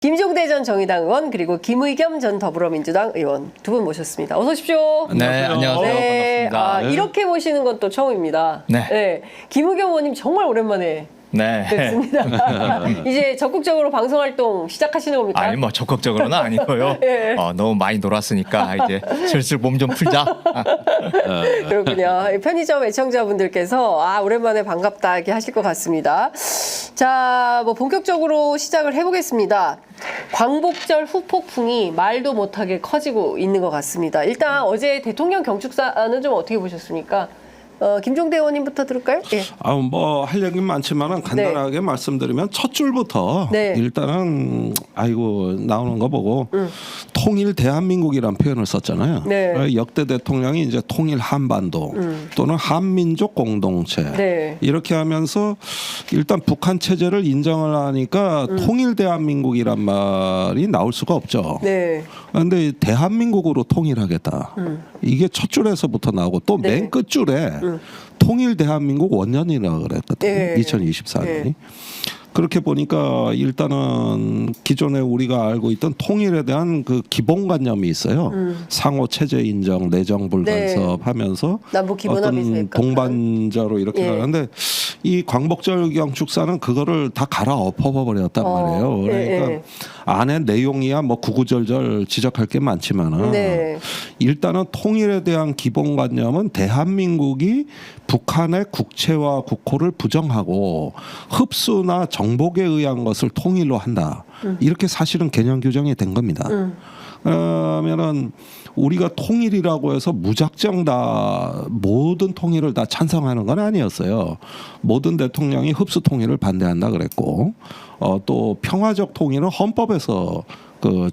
김종대 전 정의당 의원 그리고 김의겸 전 더불어민주당 의원 두 분 모셨습니다. 어서 오십시오. 네, 안녕하세요. 네, 반갑습니다. 이렇게 모시는 건 또 처음입니다. 네. 김의겸 의원님 정말 오랜만에 네. 뵙습니다. 이제 적극적으로 방송 활동 시작하시는 겁니까? 아니 뭐 적극적으로는 아니고요. 네. 너무 많이 놀았으니까 이제 슬슬 몸 좀 풀자. 그렇군요. 편의점 애청자분들께서 오랜만에 반갑다 이렇게 하실 것 같습니다. 자, 뭐 본격적으로 시작을 해보겠습니다. 광복절 후폭풍이 말도 못하게 커지고 있는 것 같습니다. 일단 어제 대통령 경축사는 좀 어떻게 보셨습니까? 김종대 의원님부터 들을까요? 예. 뭐 할 얘기는 많지만은 간단하게 말씀드리면 첫 줄부터 일단은 나오는 거 보고 통일 대한민국이란 표현을 썼잖아요. 네. 역대 대통령이 이제 통일 한반도 또는 한민족 공동체 이렇게 하면서 일단 북한 체제를 인정을 하니까 통일 대한민국이란 말이 나올 수가 없죠. 그런데 대한민국으로 통일하겠다. 이게 첫 줄에서부터 나오고 또 맨 끝줄에 통일 대한민국 원년이라고 그랬거든요. 2024년이. 그렇게 보니까 일단은 기존에 우리가 알고 있던 통일에 대한 그 기본관념이 있어요. 상호 체제 인정, 내정 불간섭 하면서 어떤 동반자로 이렇게 가는데 이 광복절 경축사는 그거를 다 갈아 엎어버렸단 말이에요. 그러니까 안에 내용이야 뭐 구구절절 지적할 게 많지만은 일단은 통일에 대한 기본관념은 대한민국이 북한의 국채와 국호를 부정하고 흡수나 정복에 의한 것을 통일로 한다. 이렇게 사실은 개념 규정이 된 겁니다. 그러면은 우리가 통일이라고 해서 무작정 다 모든 통일을 다 찬성하는 건 아니었어요. 모든 대통령이 흡수 통일을 반대한다 그랬고 또 평화적 통일은 헌법에서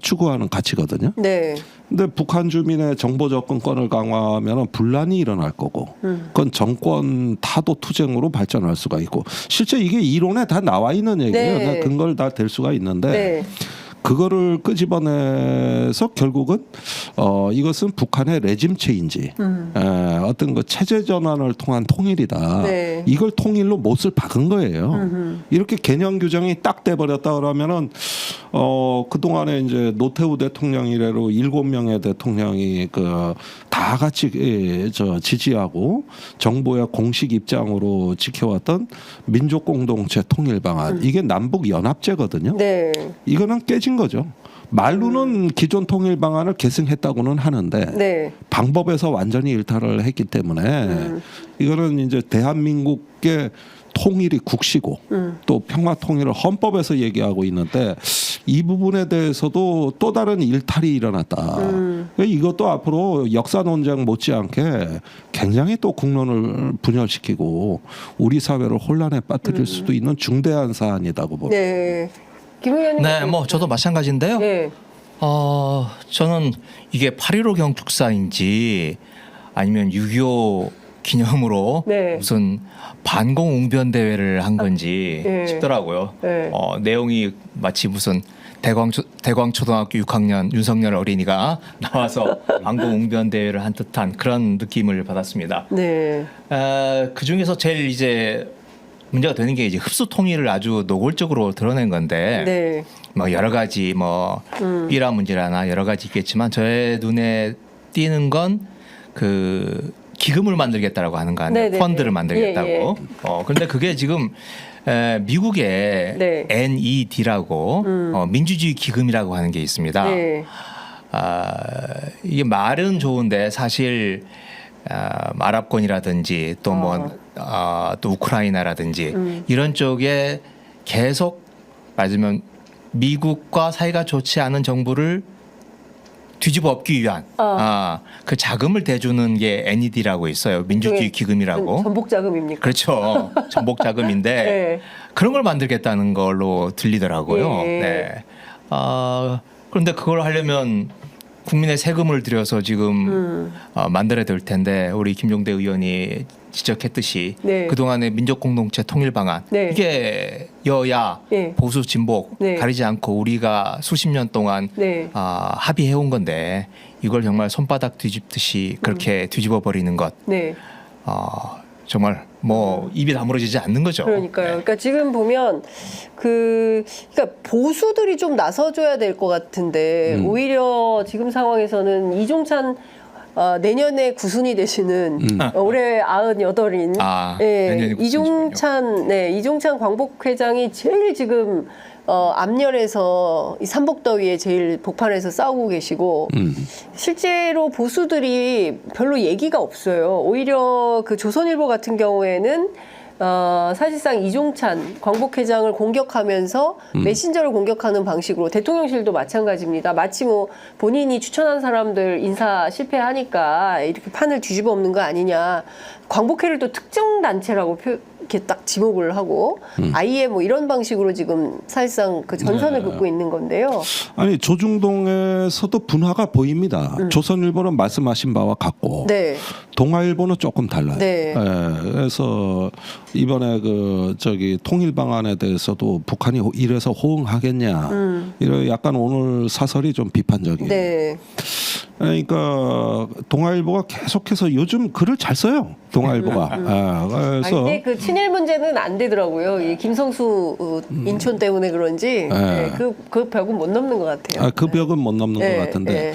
추구하는 가치거든요. 근데 북한 주민의 정보 접근권을 강화하면 분란이 일어날 거고, 그건 정권 타도 투쟁으로 발전할 수가 있고, 실제 이게 이론에 다 나와 있는 얘기예요. 근거를 다 댈 수가 있는데. 그거를 끄집어내서 결국은 이것은 북한의 레짐 체인지, 어떤 그 체제 전환을 통한 통일이다. 이걸 통일로 못을 박은 거예요. 이렇게 개념 규정이 딱 돼버렸다 그러면은 그 동안에 이제 노태우 대통령 이래로 7명의 대통령이 다 같이 지지하고 정부의 공식 입장으로 지켜왔던 민족 공동체 통일 방안, 이게 남북 연합제거든요. 이거는 깨진 거죠. 말로는 기존 통일 방안을 계승했다고는 하는데 방법에서 완전히 일탈을 했기 때문에 이거는 이제 대한민국의 통일이 국시고 또 평화 통일을 헌법에서 얘기하고 있는데 이 부분에 대해서도 또 다른 일탈이 일어났다. 이것도 앞으로 역사 논쟁 못지않게 굉장히 또 국론을 분열시키고 우리 사회를 혼란에 빠뜨릴 수도 있는 중대한 사안이라고 봅니다. 김 의원님. 네, 뭐 저도 마찬가지인데요. 저는 이게 8.15 경축사인지 아니면 6.25 기념으로 무슨 반공 웅변 대회를 한 건지 싶더라고요. 내용이 마치 무슨 대광초등학교 6학년 윤석열 어린이가 나와서 반공 웅변 대회를 한 듯한 그런 느낌을 받았습니다. 그 중에서 제일 이제 문제가 되는 게 이제 흡수 통일을 아주 노골적으로 드러낸 건데 뭐 여러 가지 뭐 삐라 문제라나 여러 가지 있겠지만 저의 눈에 띄는 건 그 기금을 만들겠다라고 하는 거 아니에요. 펀드를 만들겠다고. 그런데 그게 지금 미국의 NED라고 민주주의 기금이라고 하는 게 있습니다. 이게 말은 좋은데 사실 아랍권이라든지 또 또 우크라이나라든지 이런 쪽에 계속 맞으면 미국과 사이가 좋지 않은 정부를 뒤집어 엎기 위한 그 자금을 대주는 게 NED라고 있어요. 민주주의 기금이라고. 전복 자금입니까? 그렇죠. 전복 자금인데 그런 걸 만들겠다는 걸로 들리더라고요. 그런데 그걸 하려면 국민의 세금을 들여서 지금 만들어야 될 텐데 우리 김종대 의원이 지적했듯이 그동안의 민족 공동체 통일 방안 이게 여야 보수 진보 가리지 않고 우리가 수십 년 동안 합의해온 건데 이걸 정말 손바닥 뒤집듯이 그렇게 뒤집어 버리는 것 정말 뭐 입이 다물어지지 않는 거죠. 그러니까요. 그러니까 지금 보면 그러니까 보수들이 좀 나서줘야 될 것 같은데 오히려 지금 상황에서는 이종찬 내년에 구순이 되시는 올해 98인 내년에 이종찬 광복회장이 제일 지금 앞열에서 이 삼복더위에 제일 복판에서 싸우고 계시고 실제로 보수들이 별로 얘기가 없어요. 오히려 그 조선일보 같은 경우에는 사실상 이종찬 광복회장을 공격하면서 메신저를 공격하는 방식으로 대통령실도 마찬가지입니다. 마치 뭐 본인이 추천한 사람들 인사 실패하니까 이렇게 판을 뒤집어 엎는 거 아니냐. 광복회를 또 특정 단체라고 이렇게 딱 지목을 하고 아예 뭐 이런 방식으로 지금 사실상 그 전선을 긋고 있는 건데요. 아니 조중동에서도 분화가 보입니다. 조선일보는 말씀하신 바와 같고 동아일보는 조금 달라요. 그래서 이번에 그 통일 방안에 대해서도 북한이 이래서 호응하겠냐 이런 약간 오늘 사설이 좀 비판적이에요. 그러니까 동아일보가 계속해서 요즘 글을 잘 써요. 동아일보가. 그래서 근데 그 친일 문제는 안 되더라고요. 이 김성수 인촌 때문에 그런지 그 벽은 못 넘는 것 같아요. 그 벽은 못 넘는 것 같은데.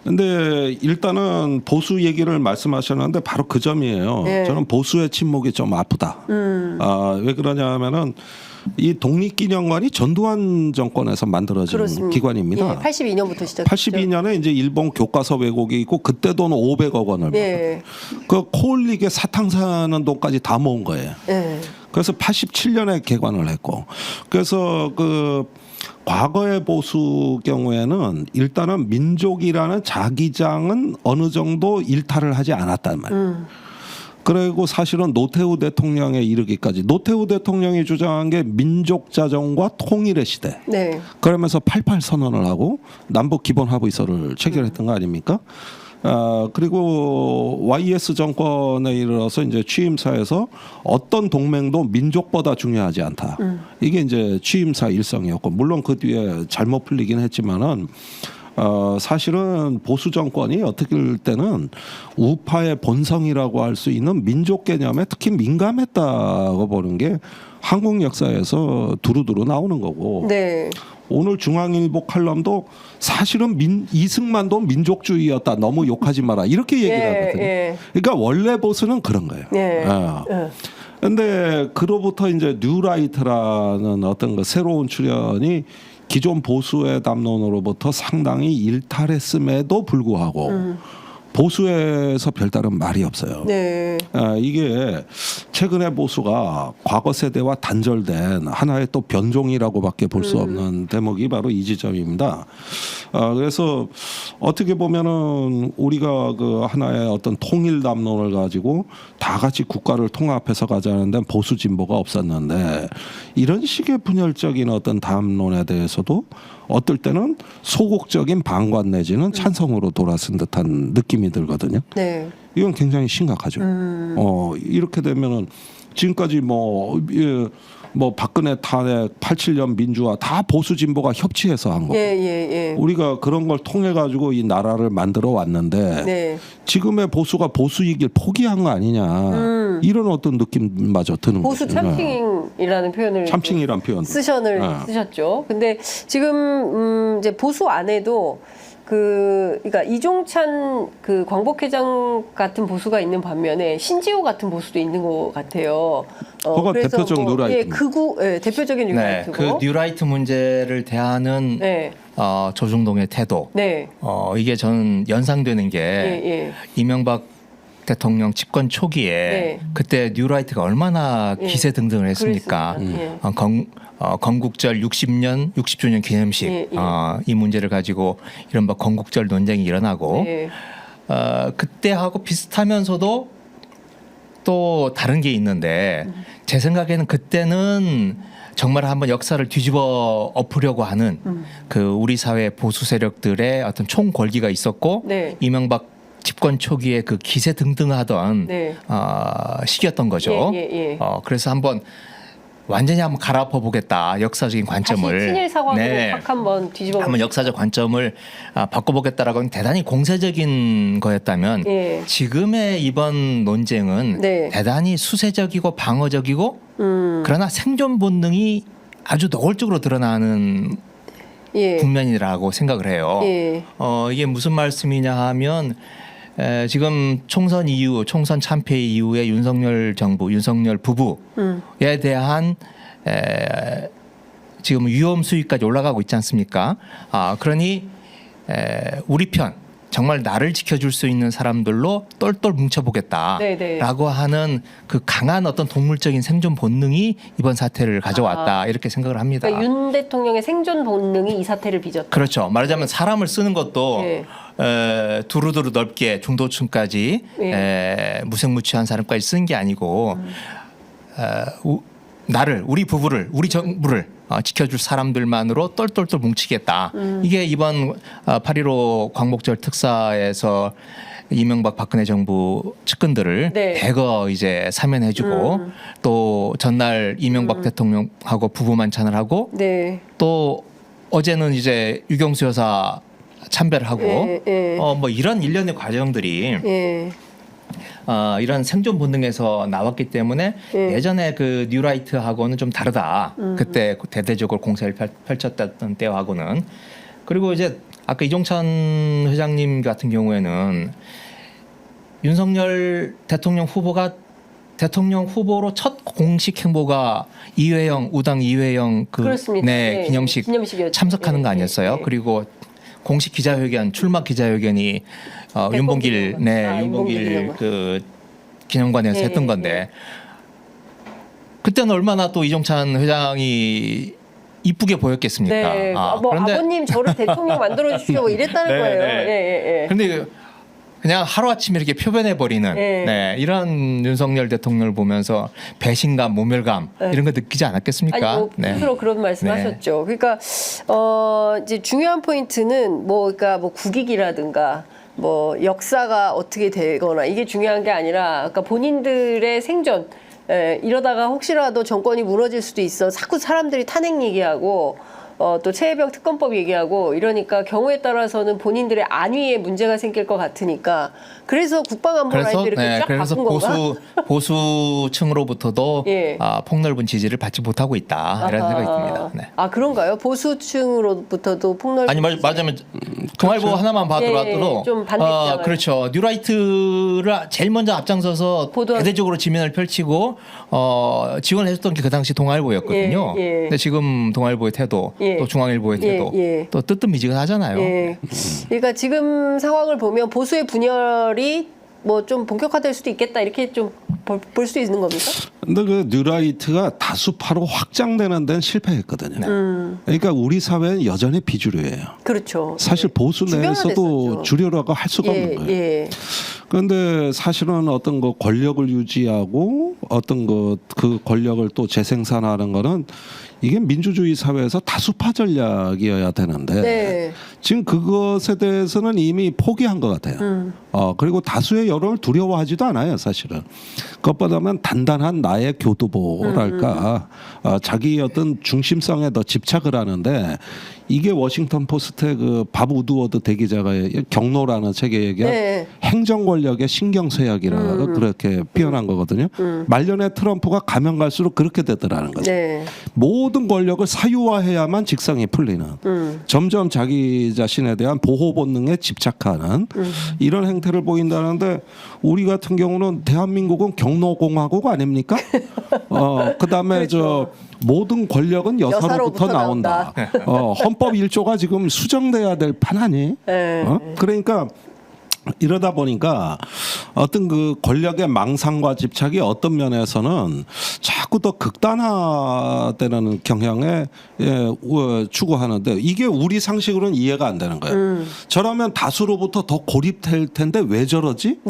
근데 일단은 보수 얘기를 말씀하셨는데 바로 그 점이에요. 저는 보수의 침묵이 좀 아프다. 왜 그러냐면은 이 독립기념관이 전두환 정권에서 만들어진 그렇습니다. 기관입니다. 82년부터 시작했죠. 82년에 이제 일본 교과서 왜곡이 있고 그때 돈 500억 원을 그 코올릭의 사탕 사는 돈까지 다 모은 거예요. 그래서 87년에 개관을 했고 그래서 그 과거의 보수 경우에는 일단은 민족이라는 자기장은 어느 정도 일탈을 하지 않았단 말이에요. 그리고 사실은 노태우 대통령에 이르기까지 노태우 대통령이 주장한 게 민족자정과 통일의 시대. 그러면서 88 선언을 하고 남북 기본 합의서를 체결했던 거 아닙니까? 그리고 YS 정권에 이르러서 이제 취임사에서 어떤 동맹도 민족보다 중요하지 않다. 이게 이제 취임사 일성이었고 물론 그 뒤에 잘못 풀리긴 했지만은. 사실은 보수 정권이 어떻게 될 때는 우파의 본성이라고 할 수 있는 민족 개념에 특히 민감했다고 보는 게 한국 역사에서 두루두루 나오는 거고 오늘 중앙일보 칼럼도 사실은 이승만도 민족주의였다. 너무 욕하지 마라. 이렇게 얘기를 하거든요. 그러니까 원래 보수는 그런 거예요. 그런데 그로부터 이제 뉴라이트라는 어떤 그 새로운 출현이 기존 보수의 담론으로부터 상당히 일탈했음에도 불구하고 보수에서 별다른 말이 없어요. 이게 최근에 보수가 과거 세대와 단절된 하나의 또 변종이라고밖에 볼 수 없는 대목이 바로 이 지점입니다. 그래서 어떻게 보면은 우리가 그 하나의 어떤 통일 담론을 가지고 다 같이 국가를 통합해서 가자는 데는 보수 진보가 없었는데 이런 식의 분열적인 어떤 담론에 대해서도 어떨 때는 소극적인 방관 내지는 찬성으로 돌아선 듯한 느낌이 들거든요. 이건 굉장히 심각하죠. 이렇게 되면은 지금까지 뭐 박근혜 탄핵 87년 민주화 다 보수 진보가 협치해서 한 거고 우리가 그런 걸 통해 가지고 이 나라를 만들어 왔는데 지금의 보수가 보수이길 포기한 거 아니냐 이런 어떤 느낌마저 드는 보수 거죠. 참칭이라는 표현을 참칭이란 표현 쓰셨죠. 근데 지금 이제 보수 안에도 그러니까 이종찬 그 광복회장 같은 보수가 있는 반면에 신지호 같은 보수도 있는 것 같아요. 그거 대표적 뉴라이트. 대표적인 뉴라이트고. 그 뉴라이트 문제를 대하는 조중동의 태도. 이게 저는 연상되는 게 이명박 대통령 집권 초기에 그때 뉴라이트가 얼마나 기세등등을 했습니까? 건국절 60주년 기념식 이 문제를 가지고 이른바 건국절 논쟁이 일어나고 그때하고 비슷하면서도 또 다른 게 있는데 제 생각에는 그때는 정말 한번 역사를 뒤집어 엎으려고 하는 그 우리 사회 보수 세력들의 어떤 총궐기가 있었고 이명박 집권 초기에 그 기세등등하던 시기였던 거죠. 그래서 한번 완전히 한번 갈아엎어 보겠다. 역사적인 관점을. 다시 친일 사과로 확 한번 뒤집어 한번 역사적 관점을 바꿔보겠다라고 하는 대단히 공세적인 거였다면 지금의 이번 논쟁은 대단히 수세적이고 방어적이고 그러나 생존 본능이 아주 노골적으로 드러나는 국면이라고 생각을 해요. 이게 무슨 말씀이냐 하면 지금 총선 이후, 총선 참패 이후에 윤석열 정부, 윤석열 부부에 대한 지금 위험 수위까지 올라가고 있지 않습니까? 그러니 우리 편 정말 나를 지켜줄 수 있는 사람들로 똘똘 뭉쳐보겠다라고 하는 그 강한 어떤 동물적인 생존 본능이 이번 사태를 가져왔다 이렇게 생각을 합니다. 그러니까 윤 대통령의 생존 본능이 이 사태를 빚었다. 그렇죠. 말하자면 사람을 쓰는 것도 두루두루 넓게 중도층까지 무색무취한 사람까지 쓰는 게 아니고 나를, 우리 부부를, 우리 정부를 지켜줄 사람들만으로 똘똘똘 뭉치겠다. 이게 이번 8.15 광복절 특사에서 이명박 박근혜 정부 측근들을 대거 이제 사면해주고 또 전날 이명박 대통령하고 부부 만찬을 하고 또 어제는 이제 유경수 여사 참배를 하고 뭐 이런 일련의 과정들이 이런 생존 본능에서 나왔기 때문에 예전에 그 뉴라이트하고는 좀 다르다. 그때 대대적으로 공세를 펼쳤던 때하고는. 그리고 이제 아까 이종찬 회장님 같은 경우에는 윤석열 대통령 후보가 대통령 후보로 첫 공식 행보가 이회영 우당 이회영 기념식 참석하는 거 아니었어요? 그리고 공식 기자회견 출마 기자회견이 윤봉길 그 기념관에서 했던 건데 그때는 얼마나 또 이종찬 회장이 이쁘게 보였겠습니까? 그런데 아버님 저를 대통령 만들어 주시오 뭐 이랬다는 거예요. 그런데 그냥 하루아침에 이렇게 표변해버리는 이런 윤석열 대통령을 보면서 배신감, 모멸감 이런 거 느끼지 않았겠습니까? 아니, 스스로 그런 말씀하셨죠. 그러니까 이제 중요한 포인트는 그러니까 국익이라든가 뭐 역사가 어떻게 되거나 이게 중요한 게 아니라 아까 본인들의 생존 이러다가 혹시라도 정권이 무너질 수도 있어. 자꾸 사람들이 탄핵 얘기하고 또 최혜병 특검법 얘기하고 이러니까 경우에 따라서는 본인들의 안위에 문제가 생길 것 같으니까 그래서 국방안보 라인을 이렇게 쫙 바꾼 건가? 보수층으로부터도 폭넓은 지지를 받지 못하고 있다 이런 생각이 듭니다. 그런가요? 보수층으로부터도 폭넓은 아니 말하자면 동아일보 하나만 봐더라도 좀 반대 입장을 그렇죠. 뉴라이트를 제일 먼저 앞장서서 대대적으로 지면을 펼치고 지원을 했었던 게 그 당시 동아일보였거든요. 근데 지금 동아일보의 태도 또 중앙일보의 태도 또 뜨뜻미지근하잖아요. 그러니까 지금 상황을 보면 보수의 분열이 뭐 좀 본격화될 수도 있겠다 이렇게 좀 볼 수 있는 겁니까? 근데 그 뉴라이트가 다수파로 확장되는 데는 실패했거든요. 그러니까 우리 사회는 여전히 비주류예요. 그렇죠. 사실 보수 내에서도 주류라고 할 수가 없는 거예요. 그런데 사실은 어떤 거 권력을 유지하고 어떤 그 권력을 또 재생산하는 거는 이게 민주주의 사회에서 다수파 전략이어야 되는데 지금 그것에 대해서는 이미 포기한 것 같아요. 그리고 다수의 여론을 두려워하지도 않아요, 사실은. 그것보다는 단단한 나의 교두보랄까 자기 어떤 중심성에 더 집착을 하는데 이게 워싱턴 포스트의 그 밥 우드워드 대기자가 경로라는 책에 얘기한 행정 권력의 신경쇠약이라고 그렇게 표현한 거거든요. 말년에 트럼프가 가면 갈수록 그렇게 되더라는 거죠. 모든 권력을 사유화해야만 직성이 풀리는 점점 자기 자신에 대한 보호 본능에 집착하는 이런 행태를 보인다는데 우리 같은 경우는 대한민국은 경로공화국 아닙니까? 그다음에 그렇죠. 모든 권력은 여사로부터 나온다. 헌법 1조가 지금 수정돼야 될 판 아니? 그러니까 이러다 보니까 어떤 그 권력의 망상과 집착이 어떤 면에서는 자꾸 더 극단화되는 경향에 추구하는데 이게 우리 상식으로는 이해가 안 되는 거예요. 저라면 다수로부터 더 고립될 텐데 왜 저러지?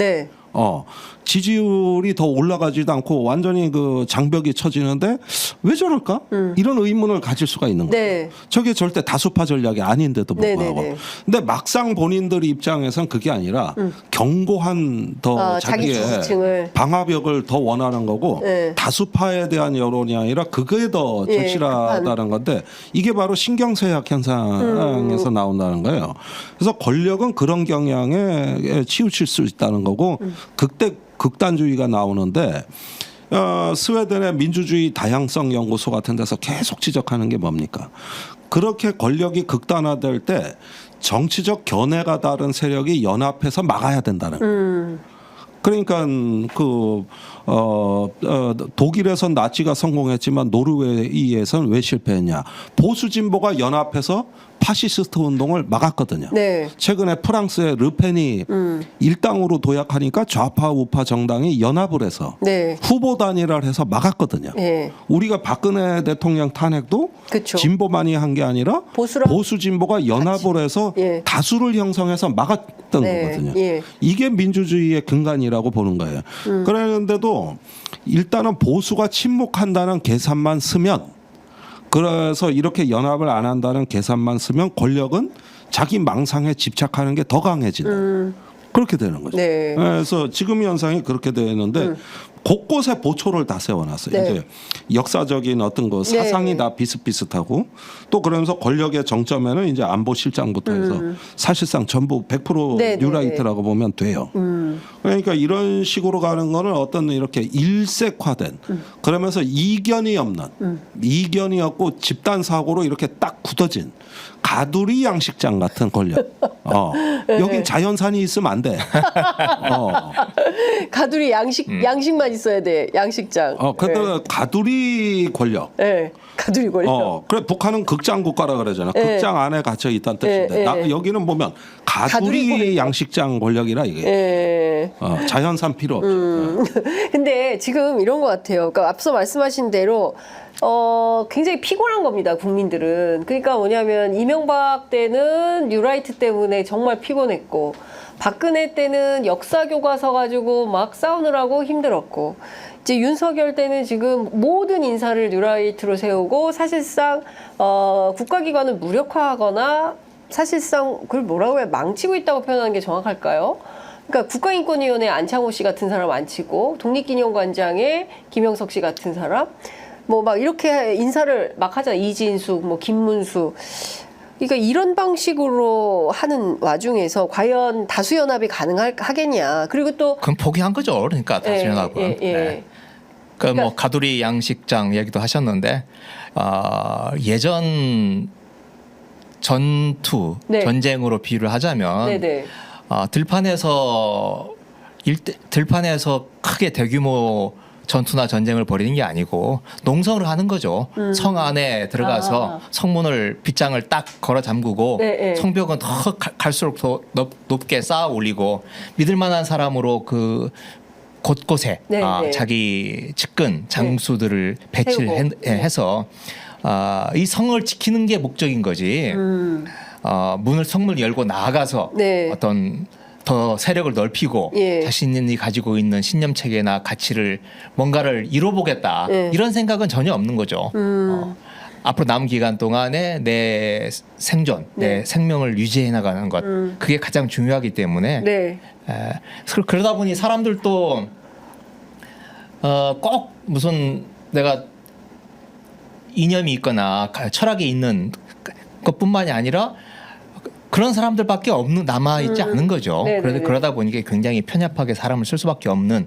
지지율이 더 올라가지도 않고 완전히 그 장벽이 쳐지는데 왜 저럴까? 이런 의문을 가질 수가 있는 거예요. 네. 저게 절대 다수파 전략이 아닌데도 불구하고. 네네네. 근데 막상 본인들 입장에선 그게 아니라 견고한 더 자기 자기의 지지층을. 방화벽을 더 원하는 거고 네. 다수파에 대한 여론이 아니라 그게 더 예, 절실하다는 건데 이게 바로 신경쇠약 현상에서 나온다는 거예요. 그래서 권력은 그런 경향에 치우칠 수 있다는 거고 그때 극단주의가 나오는데 스웨덴의 민주주의 다양성 연구소 같은 데서 계속 지적하는 게 뭡니까? 그렇게 권력이 극단화될 때 정치적 견해가 다른 세력이 연합해서 막아야 된다는 그러니까 독일에선 나치가 성공했지만 노르웨이에선 왜 실패했냐? 보수 진보가 연합해서 파시스트 운동을 막았거든요. 네. 최근에 프랑스의 르펜이 일당으로 도약하니까 좌파 우파 정당이 연합을 해서 네. 후보 단일화를 해서 막았거든요. 네. 우리가 박근혜 대통령 탄핵도 그쵸. 진보만이 한 게 아니라 보수랑 보수 진보가 연합을 해서 예. 다수를 형성해서 막았던 네. 거거든요. 예. 이게 민주주의의 근간이라고 보는 거예요. 그랬는데도 일단은 보수가 침묵한다는 계산만 쓰면 그래서 이렇게 연합을 안 한다는 계산만 쓰면 권력은 자기 망상에 집착하는 게 더 강해진다. 그렇게 되는 거죠. 네. 그래서 지금 현상이 그렇게 되는데 곳곳에 보초를 다 세워놨어요. 네. 이제 역사적인 어떤 거 사상이 네. 다 비슷비슷하고 또 그러면서 권력의 정점에는 이제 안보실장부터 해서 사실상 전부 100% 네, 네, 뉴라이트라고 보면 돼요. 그러니까 이런 식으로 가는 거는 어떤 이렇게 일색화된 그러면서 이견이 없고 집단 사고로 이렇게 딱 굳어진 가두리 양식장 같은 권력. 여긴 자연산이 있으면 안 돼. 가두리 양식만 있어야 돼. 양식장. 근데 네. 가두리 권력. 네. 가두리 권력. 그래 북한은 극장 국가라 그러잖아. 네. 극장 안에 갇혀 있다는 뜻인데 네. 여기는 보면 가두리 양식장 권력이라 이게. 네. 자연산 필요 없죠. 근데 지금 이런 것 같아요. 그러니까 앞서 말씀하신 대로 굉장히 피곤한 겁니다. 국민들은. 그러니까 뭐냐면 이명박 때는 뉴라이트 때문에 정말 피곤했고 박근혜 때는 역사 교과서 가지고 막 싸우느라고 힘들었고 이제 윤석열 때는 지금 모든 인사를 뉴라이트로 세우고 사실상 국가기관을 무력화하거나 사실상 그걸 뭐라고 해 망치고 있다고 표현하는 게 정확할까요? 그러니까 국가인권위원회 안창호 씨 같은 사람 안 치고 독립기념관장에 김영석 씨 같은 사람 뭐 막 이렇게 인사를 막 하잖아. 이진숙, 뭐 김문수. 그러니까 이런 방식으로 하는 와중에서 과연 다수연합이 가능하겠냐. 그리고 또 그럼 포기한 거죠. 그러니까 다수연합은. 예. 네. 그러니까 뭐 가두리 양식장 얘기도 하셨는데 예전 전투 네. 전쟁으로 비유를 하자면 네네. 들판에서 크게 대규모 전투나 전쟁을 벌이는 게 아니고 농성을 하는 거죠. 성 안에 들어가서 성문을 빗장을 딱 걸어 잠그고 네. 성벽은 더 갈수록 더 높게 쌓아 올리고 믿을 만한 사람으로 그 곳곳에 네. 자기 측근 장수들을 배치를 해서 이 성을 지키는 게 목적인 거지. 성문을 열고 나아가서 네. 어떤 더 세력을 넓히고 예. 자신이 가지고 있는 신념 체계나 가치를 뭔가를 이뤄보겠다 예. 이런 생각은 전혀 없는 거죠. 앞으로 남은 기간 동안에 내 생존, 내 생명을 유지해 나가는 것 그게 가장 중요하기 때문에 네. 그러다 보니 사람들도 꼭 무슨 내가 이념이 있거나 철학이 있는 것뿐만이 아니라 그런 사람들밖에 남아 있지 않은 거죠. 그러다 보니까 굉장히 편협하게 사람을 쓸 수밖에 없는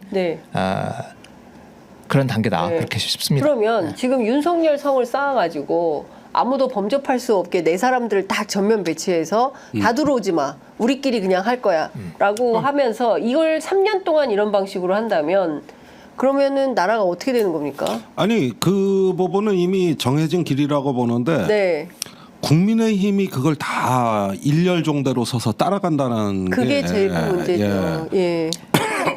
그런 단계다 그렇게 싶습니다. 그러면 지금 윤석열 성을 쌓아가지고 아무도 범접할 수 없게 내 사람들을 딱 전면 배치해서 다 들어오지 마. 우리끼리 그냥 할 거야라고 하면서 이걸 3년 동안 이런 방식으로 한다면 그러면은 나라가 어떻게 되는 겁니까? 아니 그 부분은 이미 정해진 길이라고 보는데. 네. 국민의힘이 그걸 다 일렬종대로 서서 따라간다는 그게 게 제일 큰 문제죠. 예.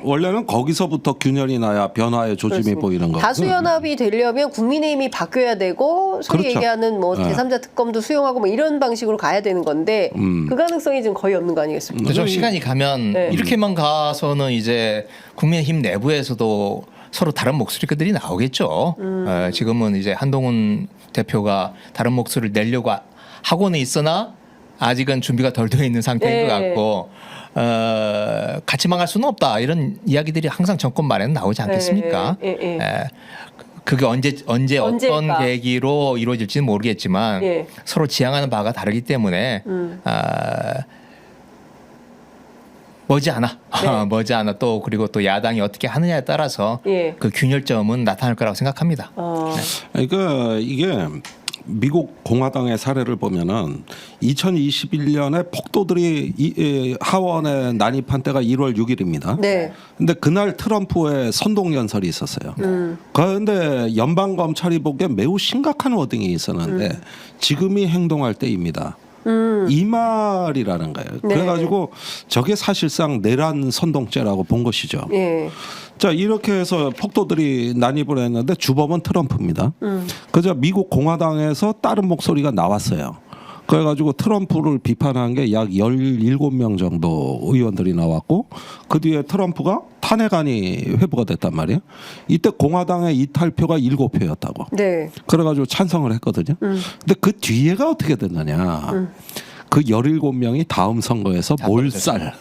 원래는 거기서부터 균열이 나야 변화의 조짐이 그렇습니다. 보이는 거고. 다수연합이 되려면 국민의힘이 바뀌어야 되고 소위 그렇죠. 얘기하는 뭐 제3자 특검도 수용하고 뭐 이런 방식으로 가야 되는 건데 그 가능성이 지금 거의 없는 거 아니겠습니까? 좀 시간이 가면 이렇게만 가서는 이제 국민의힘 내부에서도 서로 다른 목소리들이 나오겠죠. 지금은 이제 한동훈 대표가 다른 목소리를 내려고 하고는 있으나 아직은 준비가 덜 되어 있는 상태인 것 같고 같이 망할 수는 없다 이런 이야기들이 항상 정권 말에는 나오지 않겠습니까? 그게 언제 어떤 계기로 이루어질지는 모르겠지만 서로 지향하는 바가 다르기 때문에 머지않아 또 그리고 또 야당이 어떻게 하느냐에 따라서 그 균열점은 나타날 거라고 생각합니다. 그러니까 이게 미국 공화당의 사례를 보면은 2021년에 폭도들이 하원에 난입한 때가 1월 6일입니다. 네. 근데 그날 트럼프의 선동 연설이 있었어요. 그런데 연방 검찰이 보기에 매우 심각한 워딩이 있었는데 지금이 행동할 때입니다. 이 말이라는 거예요. 네. 그래가지고 저게 사실상 내란 선동죄라고 본 것이죠. 자 이렇게 해서 폭도들이 난입을 했는데 주범은 트럼프입니다. 그저 미국 공화당에서 다른 목소리가 나왔어요. 그래가지고 트럼프를 비판한 게 약 17명 정도 의원들이 나왔고 그 뒤에 트럼프가 탄핵안이 회부가 됐단 말이에요. 이때 공화당의 이탈표가 7표였다고. 네. 그래가지고 찬성을 했거든요. 근데 그 뒤에가 어떻게 됐느냐. 그 17명이 다음 선거에서 몰살.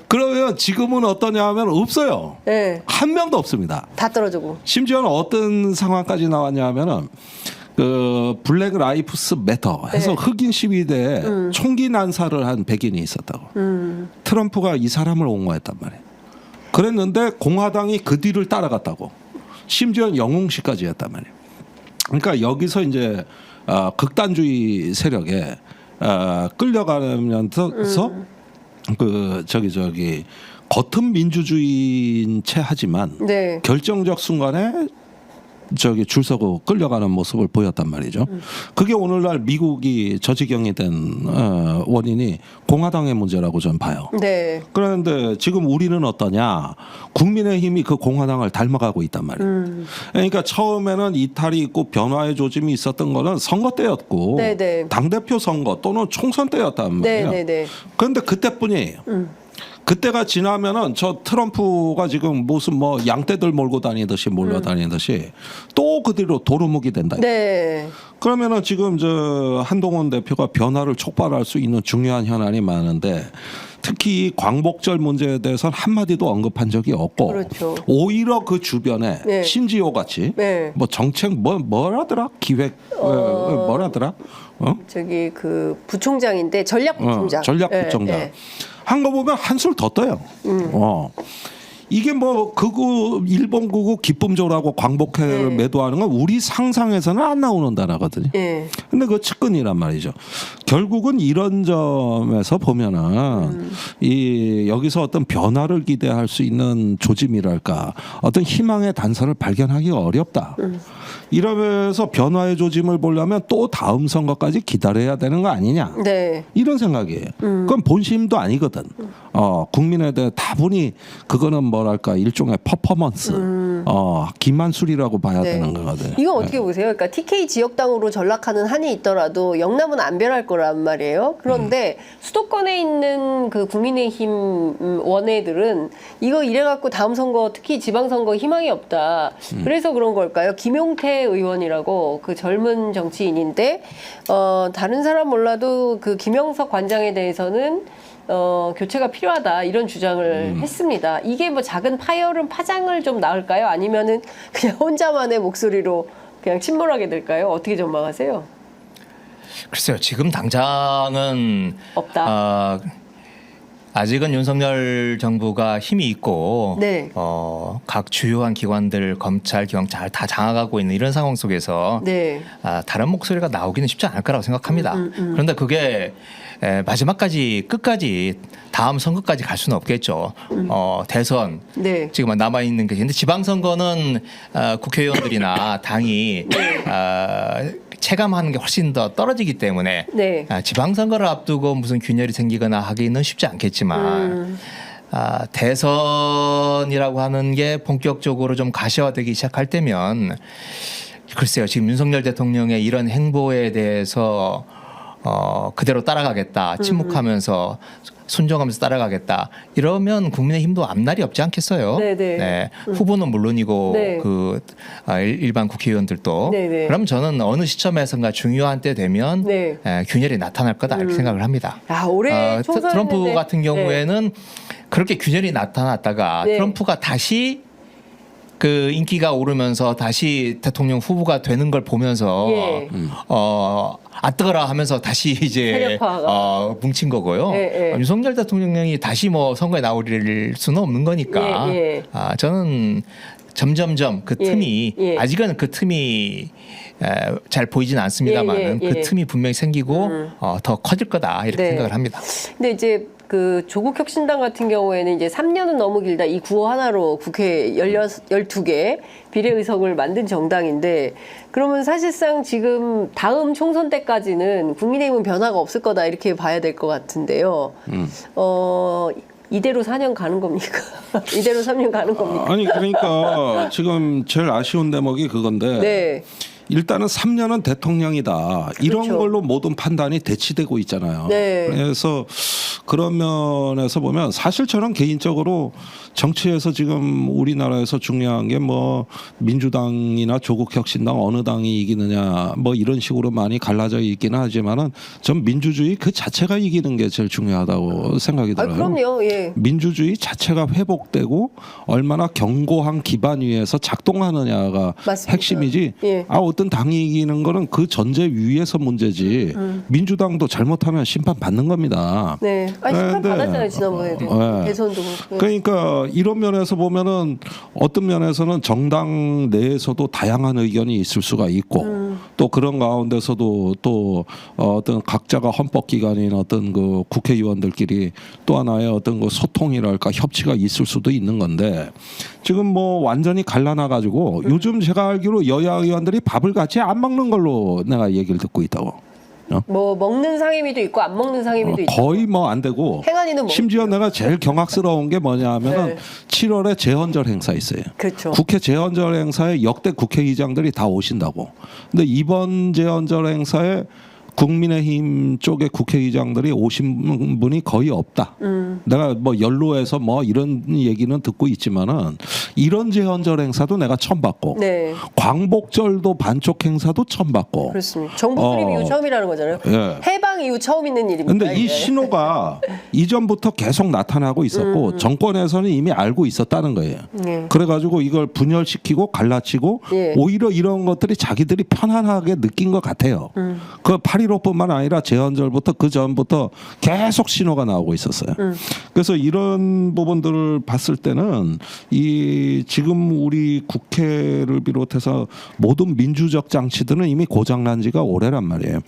그러면 지금은 어떠냐 하면 없어요. 한 명도 없습니다. 다 떨어지고. 심지어는 어떤 상황까지 나왔냐 하면은 그 블랙 라이프스 매터 해서 흑인 시위대에 총기 난사를 한 백인이 있었다고. 트럼프가 이 사람을 옹호했단 말이에요. 그랬는데 공화당이 그 뒤를 따라갔다고. 심지어 영웅시까지 했단 말이에요. 그러니까 여기서 이제 극단주의 세력에 끌려가면서 그 저기 겉은 민주주의인 채 하지만 결정적 순간에 저기 줄 서고 끌려가는 모습을 보였단 말이죠. 그게 오늘날 미국이 저 지경이 된 원인이 공화당의 문제라고 저는 봐요. 그런데 지금 우리는 어떠냐? 국민의힘이 그 공화당을 닮아가고 있단 말이에요. 그러니까 처음에는 이탈이 있고 변화의 조짐이 있었던 거는 선거 때였고 당대표 선거 또는 총선 때였단 말이에요. 그런데 그때뿐이에요. 그때가 지나면은 저 트럼프가 지금 무슨 뭐 양떼들 몰고 다니듯이 몰려다니듯이 또 그 뒤로 도루묵이 된다. 그러면은 지금 저 한동훈 대표가 변화를 촉발할 수 있는 중요한 현안이 많은데 특히 이 광복절 문제에 대해서는 한마디도 언급한 적이 없고 오히려 그 주변에 신지호 같이 뭐 정책 뭐라더라 기획 뭐라더라 저기 그 부총장인데 전략부총장 전략부총장 한 거 보면 한술 더 떠요. 이게 뭐 극우 일본 극우 기쁨조라고 광복회를 매도하는 건 우리 상상에서는 안 나오는 단어거든요. 근데 그 측근이란 말이죠. 결국은 이런 점에서 보면은 이 여기서 어떤 변화를 기대할 수 있는 조짐이랄까 어떤 희망의 단서를 발견하기가 어렵다. 이러면서 변화의 조짐을 보려면 또 다음 선거까지 기다려야 되는 거 아니냐. 이런 생각이에요. 그건 본심도 아니거든. 국민에 대해 다분히 그거는 뭐랄까 일종의 퍼포먼스, 기만술이라고 봐야 되는 거거든요. 이거 어떻게 보세요? 그러니까 TK 지역당으로 전락하는 한이 있더라도 영남은 안 변할 거란 말이에요. 그런데 수도권에 있는 그 국민의힘 원외들은 이거 이래갖고 다음 선거 특히 지방선거 희망이 없다. 그래서 그런 걸까요? 김용태 의원이라고 그 젊은 정치인인데 다른 사람 몰라도 그 김영석 관장에 대해서는 교체가 필요하다 이런 주장을 했습니다. 이게 뭐 작은 파장을 좀 낳을까요? 아니면은 그냥 혼자만의 목소리로 그냥 침몰하게 될까요? 어떻게 전망하세요? 글쎄요, 지금 당장은 없다. 아직은 윤석열 정부가 힘이 있고 각 주요한 기관들 검찰, 경찰 다 장악하고 있는 이런 상황 속에서 다른 목소리가 나오기는 쉽지 않을 거라고 생각합니다. 그런데 그게 마지막까지 끝까지 다음 선거까지 갈 수는 없겠죠. 대선 지금 남아 있는 게 근데 지방선거는 국회의원들이나 당이 체감하는 게 훨씬 더 떨어지기 때문에 지방선거를 앞두고 무슨 균열이 생기거나 하기는 쉽지 않겠지만 대선이라고 하는 게 본격적으로 좀 가시화되기 시작할 때면 글쎄요, 지금 윤석열 대통령의 이런 행보에 대해서 그대로 따라가겠다, 침묵하면서 순종하면서 따라가겠다, 이러면 국민의힘도 앞날이 없지 않겠어요. 네. 후보는 물론이고 일반 국회의원들도. 그럼 저는 어느 시점에선가 중요한 때 되면 균열이 나타날 거다 이렇게 생각을 합니다. 올해 트럼프 같은 경우에는 그렇게 균열이 나타났다가 트럼프가 다시 그 인기가 오르면서 다시 대통령 후보가 되는 걸 보면서 뜨거라 하면서 다시 이제 뭉친 거고요. 윤석열 대통령이 다시 뭐 선거에 나올 수는 없는 거니까 저는 점점점 그 틈이 아직은 그 틈이 잘 보이진 않습니다만 그 틈이 분명히 생기고 더 커질 거다 이렇게 생각을 합니다. 근데 이제 그 조국혁신당 같은 경우에는 이제 3년은 너무 길다 이 구호 하나로 국회 12개 비례의석을 만든 정당인데 그러면 사실상 지금 다음 총선 때까지는 국민의힘은 변화가 없을 거다 이렇게 봐야 될 것 같은데요. 이대로 4년 가는 겁니까? 이대로 3년 가는 겁니까? 아니 그러니까 지금 제일 아쉬운 대목이 그건데 일단은 3년은 대통령이다. 이런 걸로 모든 판단이 대치되고 있잖아요. 그래서 그런 면에서 보면 사실 저는 개인적으로 정치에서 지금 우리나라에서 중요한 게 뭐 민주당이나 조국혁신당 어느 당이 이기느냐 뭐 이런 식으로 많이 갈라져 있기는 하지만은 전 민주주의 그 자체가 이기는 게 제일 중요하다고 생각이 들어요. 그럼요. 민주주의 자체가 회복되고 얼마나 견고한 기반 위에서 작동하느냐가 맞습니다. 핵심이지. 어떤 당이 이기는 거는 그 전제 위에서 문제지. 민주당도 잘못하면 심판 받는 겁니다. 심판 받았잖아요 지난번에도 대선도. 그러니까 이런 면에서 보면은 어떤 면에서는 정당 내에서도 다양한 의견이 있을 수가 있고 또 그런 가운데서도 또 어떤 각자가 헌법기관인 어떤 그 국회의원들끼리 또 하나의 어떤 그 소통이랄까 협치가 있을 수도 있는 건데 지금 뭐 완전히 갈라놔가지고 요즘 제가 알기로 여야 의원들이 밥을 같이 안 먹는 걸로 내가 얘기를 듣고 있다고. 뭐 먹는 상임위도 있고 안 먹는 상임위도 있고 거의 뭐 안 되고 행안위는 심지어 내가 제일 경악스러운 게 뭐냐 하면은 7월에 재헌절 행사 있어요. 국회 재헌절 행사에 역대 국회의장들이 다 오신다고. 근데 이번 재헌절 행사에 국민의힘 쪽의 국회의장들이 오신 분이 거의 없다. 내가 뭐 연로해서 뭐 이런 얘기는 듣고 있지만은 이런 재헌절 행사도 내가 처음 봤고 광복절도 반쪽 행사도 처음 봤고. 그렇습니다. 정부 수립 이후 처음이라는 거잖아요. 해방 이후 처음 있는 일입니다. 그런데 이 신호가 이전부터 계속 나타나고 있었고 정권에서는 이미 알고 있었다는 거예요. 그래가지고 이걸 분열시키고 갈라치고 오히려 이런 것들이 자기들이 편안하게 느낀 것 같아요. 그 8.15뿐만 아니라 재헌절부터 그 전부터 계속 신호가 나오고 있었어요. 그래서 이런 부분들을 봤을 때는 이 지금 우리 국회를 비롯해서 모든 민주적 장치들은 이미 고장난 지가 오래란 말이에요.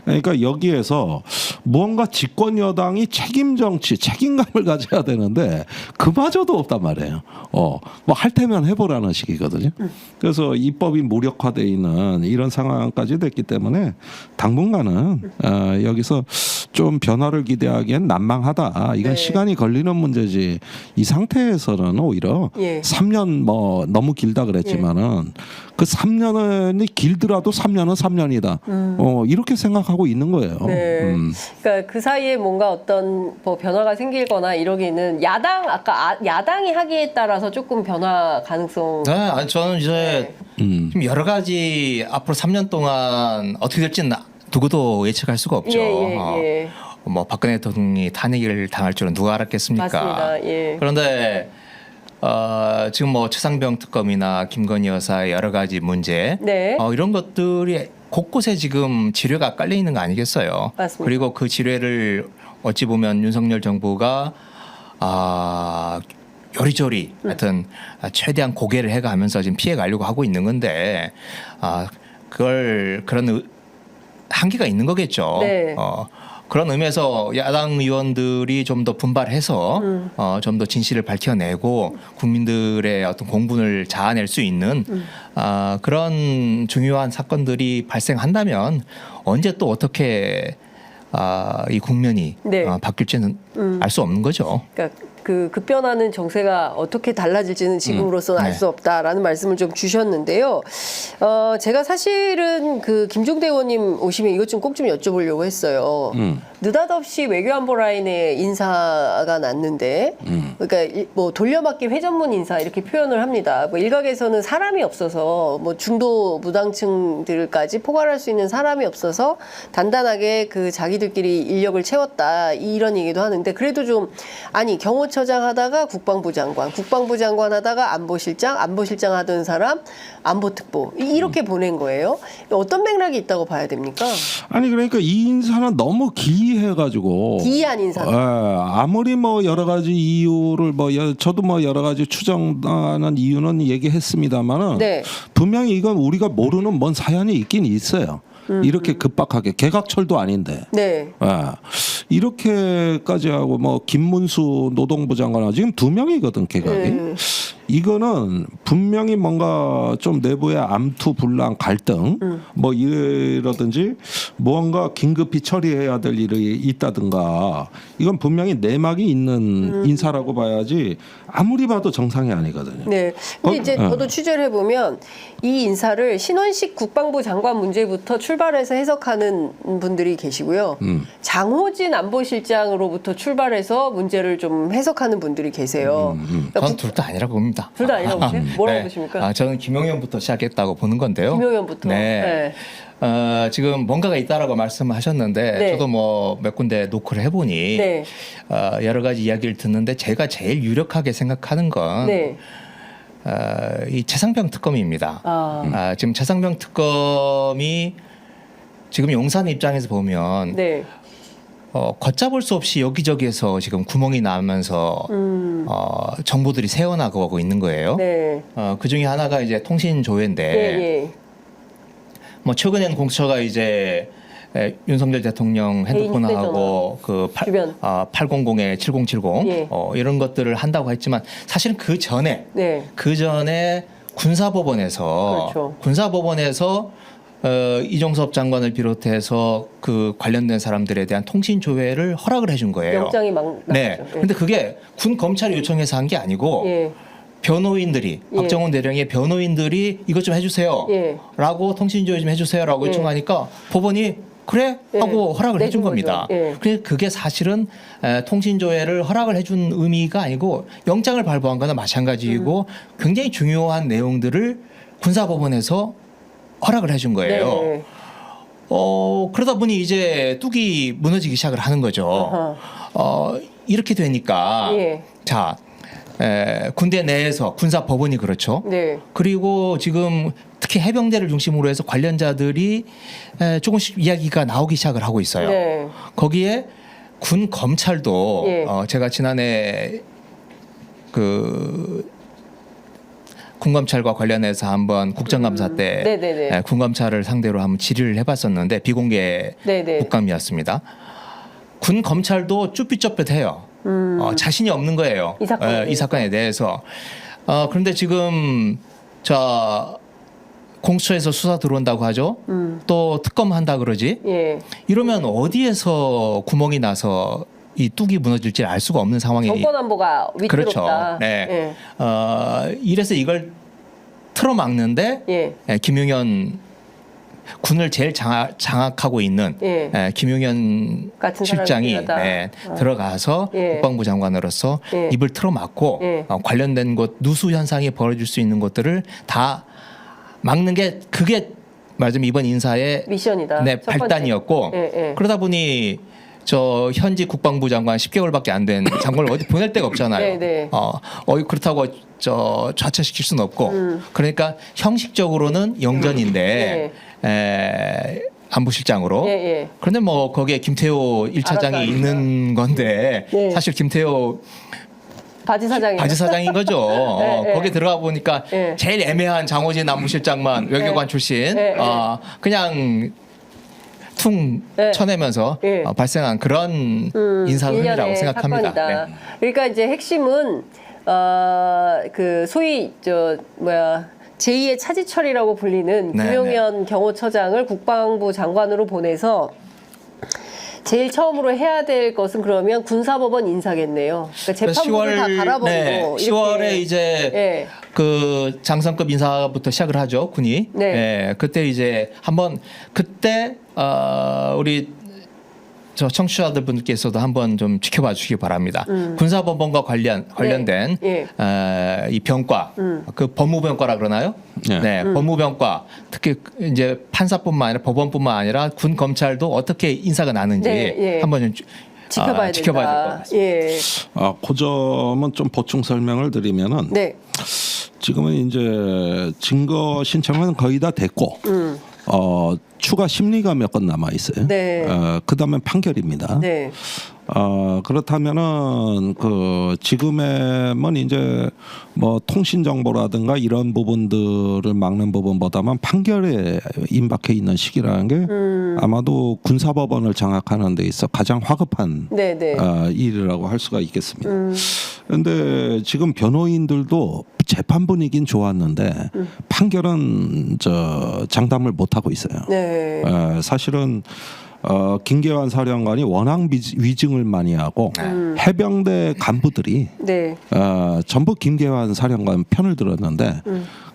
그러니까 여기에서 무언가 집권 여당이 책임 정치, 책임감을 가져야 되는데 그마저도 없단 말이에요. 뭐 할 테면 해보라는 식이거든요. 그래서 입법이 무력화돼 있는 이런 상황까지 됐기 때문에 당분간은 여기서 좀 변화를 기대하기엔 난망하다. 이건 시간이 걸리는 문제지. 이 상태에서는 오히려 3년 뭐 너무 길다 그랬지만은 그 3년이 길더라도 3년은 3년이다. 이렇게 생각하고 있는 거예요. 그러니까 그 사이에 뭔가 어떤 뭐 변화가 생길거나 이러기는 야당이 하기에 따라서 조금 변화 가능성. 아니 저는 이제 좀 여러 가지 앞으로 3년 동안 어떻게 될지는 누구도 예측할 수가 없죠. 뭐 박근혜 대통령이 탄핵을 당할 줄은 누가 알았겠습니까? 맞습니다. 그런데 지금 뭐 최상병 특검이나 김건희 여사의 여러 가지 문제 이런 것들이 곳곳에 지금 지뢰가 깔려 있는 거 아니겠어요? 맞습니다. 그리고 그 지뢰를 어찌 보면 윤석열 정부가 요리조리 하여튼 최대한 고개를 해가면서 지금 피해 가려고 하고 있는 건데 그런 한계가 있는 거겠죠. 그런 의미에서 야당 의원들이 좀 더 분발해서 좀 더 진실을 밝혀내고 국민들의 어떤 공분을 자아낼 수 있는 그런 중요한 사건들이 발생한다면 언제 또 어떻게 이 국면이 바뀔지는 알 수 없는 거죠. 그러니까 그 급변하는 정세가 어떻게 달라질지는 지금으로서는 알 수 없다라는 말씀을 좀 주셨는데요. 제가 사실은 그 김종대 의원님 오시면 이것 좀 꼭 좀 여쭤보려고 했어요. 느닷없이 외교안보 라인에 인사가 났는데, 그러니까 뭐 돌려막기 회전문 인사 이렇게 표현을 합니다. 뭐 일각에서는 사람이 없어서 뭐 중도 무당층들까지 포괄할 수 있는 사람이 없어서 단단하게 그 자기들끼리 인력을 채웠다 이런 얘기도 하는데, 그래도 좀 아니 경호처장 하다가 국방부 장관, 국방부 장관 하다가 안보실장, 안보실장 하던 사람 안보특보 이렇게 보낸 거예요. 어떤 맥락이 있다고 봐야 됩니까? 아니 그러니까 이 인사는 너무 기이해가지고 기이한 인사. 아무리 뭐 여러 가지 이유를 뭐 저도 뭐 여러 가지 추정하는 이유는 얘기했습니다만은 네. 분명히 이건 우리가 모르는 뭔 사연이 있긴 있어요. 이렇게 급박하게 개각철도 아닌데 네. 이렇게까지 하고 뭐 김문수 노동부 장관은 지금 2명이거든 개각이. 이거는 분명히 뭔가 좀 내부의 암투 불랑 갈등 뭐 이러든지 뭔가 긴급히 처리해야 될 일이 있다든가 이건 분명히 내막이 있는 인사라고 봐야지 아무리 봐도 정상이 아니거든요. 네. 근데 이제 저도 취재를 해보면 이 인사를 신원식 국방부 장관 문제부터 출발해서 해석하는 분들이 계시고요. 장호진 안보실장으로부터 출발해서 문제를 좀 해석하는 분들이 계세요. 저는 둘 다 아니라고 봅니다. 둘 다 아니라고 보세요? 뭐라고 네. 보십니까? 저는 김용현부터 시작했다고 보는 건데요. 김용현부터. 네. 지금 뭔가가 있다라고 말씀하셨는데 네. 저도 뭐 몇 군데 노크를 해보니 네. 여러 가지 이야기를 듣는데 제가 제일 유력하게 생각하는 건 네. 이 최상병 특검입니다. 지금 최상병 특검이 지금 용산 입장에서 보면 네. 걷잡을 수 없이 여기저기에서 지금 구멍이 나면서 정보들이 새어나가고 있는 거예요. 네. 그 중에 하나가 이제 통신 조회인데, 예. 뭐 최근엔 공처가 이제 윤석열 대통령 핸드폰하고 그 주변. 800에 7070 예. 이런 것들을 한다고 했지만 사실은 그 전에 네. 군사법원에서 그렇죠. 이종섭 장관을 비롯해서 그 관련된 사람들에 대한 통신 조회를 허락을 해준 거예요. 영장이 막 네. 나왔죠. 근데 그게 군 검찰이 요청해서 한 게 아니고 예. 변호인들이 예. 박정훈 대령의 변호인들이 이것 좀 해주세요. 예. 라고 통신 조회 좀 해주세요라고 예. 요청하니까 법원이 그래 하고 예. 허락을 해준 내준 겁니다. 거죠. 예. 그게 사실은 통신 조회를 허락을 해준 의미가 아니고 영장을 발부한 거나 마찬가지이고 굉장히 중요한 내용들을 군사법원에서 허락을 해준 거예요. 네. 그러다 보니 이제 뚝이 무너지기 시작을 하는 거죠. 이렇게 되니까 예. 자 군대 내에서 군사법원이 그렇죠. 네. 그리고 지금 특히 해병대를 중심으로 해서 관련자들이 조금씩 이야기가 나오기 시작을 하고 있어요. 네. 거기에 군 검찰도 예. 제가 지난해 그 군검찰과 관련해서 한번 국정감사 때 네네네. 군검찰을 상대로 한번 질의를 해봤었는데 비공개 네네. 국감이었습니다. 군검찰도 쭈삣쭈삣해요. 자신이 없는 거예요. 이 사건에 대해서. 그런데 지금 공수처에서 수사 들어온다고 하죠. 또 특검한다 그러지. 예. 이러면 어디에서 구멍이 나서 이 뚝이 무너질지 알 수가 없는 상황이 정권 안보가 위태롭다. 그렇죠. 네. 예. 이래서 이걸 틀어막는데 예. 김용현 군을 제일 장악하고 있는 예. 김용현 같은 실장이 들어가서 예. 국방부 장관으로서 예. 입을 틀어막고 예. 관련된 것 누수 현상이 벌어질 수 있는 것들을 다 막는 게 그게 말하자면 이번 인사의 미션이다. 첫 번째. 발단이었고 예. 그러다 보니 현직 국방부 장관 10개월밖에 안 된 장관을 어디 보낼 데가 없잖아요. 네네. 그렇다고 좌처시킬 수는 없고 그러니까 형식적으로는 영전인데 안보실장으로 예. 그런데 뭐 거기에 김태호 1차장이 있는 건데 네. 사실 김태호 바지 사장인 거죠. 네. 거기 들어가 보니까 제일 애매한 장호진 안보실장만 외교관 출신 그냥 퉁 쳐내면서 발생한 그런 인사 흔이라고 생각합니다. 네. 그러니까 이제 핵심은 그 소위 제2의 차지철이라고 불리는 김용현 경호처장을 국방부 장관으로 보내서 제일 처음으로 해야 될 것은 그러면 군사법원 인사겠네요. 그러니까 재판부를 다 갈아버리고 네, 10월에 이제 네. 그 장성급 인사부터 시작을 하죠, 군이. 네. 네, 그때 이제 한번 그때 우리 저 청취자들 분께서도 한번 좀 지켜봐 주시기 바랍니다. 군사법원과 관련된 네. 이 병과 그 법무병과라 그러나요? 네. 네, 법무병과 특히 이제 판사뿐만 아니라 법원뿐만 아니라 군 검찰도 어떻게 인사가 나는지 네. 한번 좀 지켜봐야 될 것 된다. 같습니다. 예. 그 점은 좀 보충 설명을 드리면은 네. 지금은 이제 증거 신청은 거의 다 됐고 추가 심리가 몇 건 남아 있어요. 네. 그다음에 판결입니다. 네. 그렇다면은 그 지금은 이제 뭐 통신 정보라든가 이런 부분들을 막는 부분보다만 판결에 임박해 있는 시기라는 게 아마도 군사법원을 장악하는 데 있어 가장 화급한 일이라고 할 수가 있겠습니다. 그런데 지금 변호인들도 재판 분위기는 좋았는데 판결은 장담을 못 하고 있어요. 네. 사실은 김계환 사령관이 워낙 위증을 많이 하고 해병대 간부들이 전부 김계환 사령관 편을 들었는데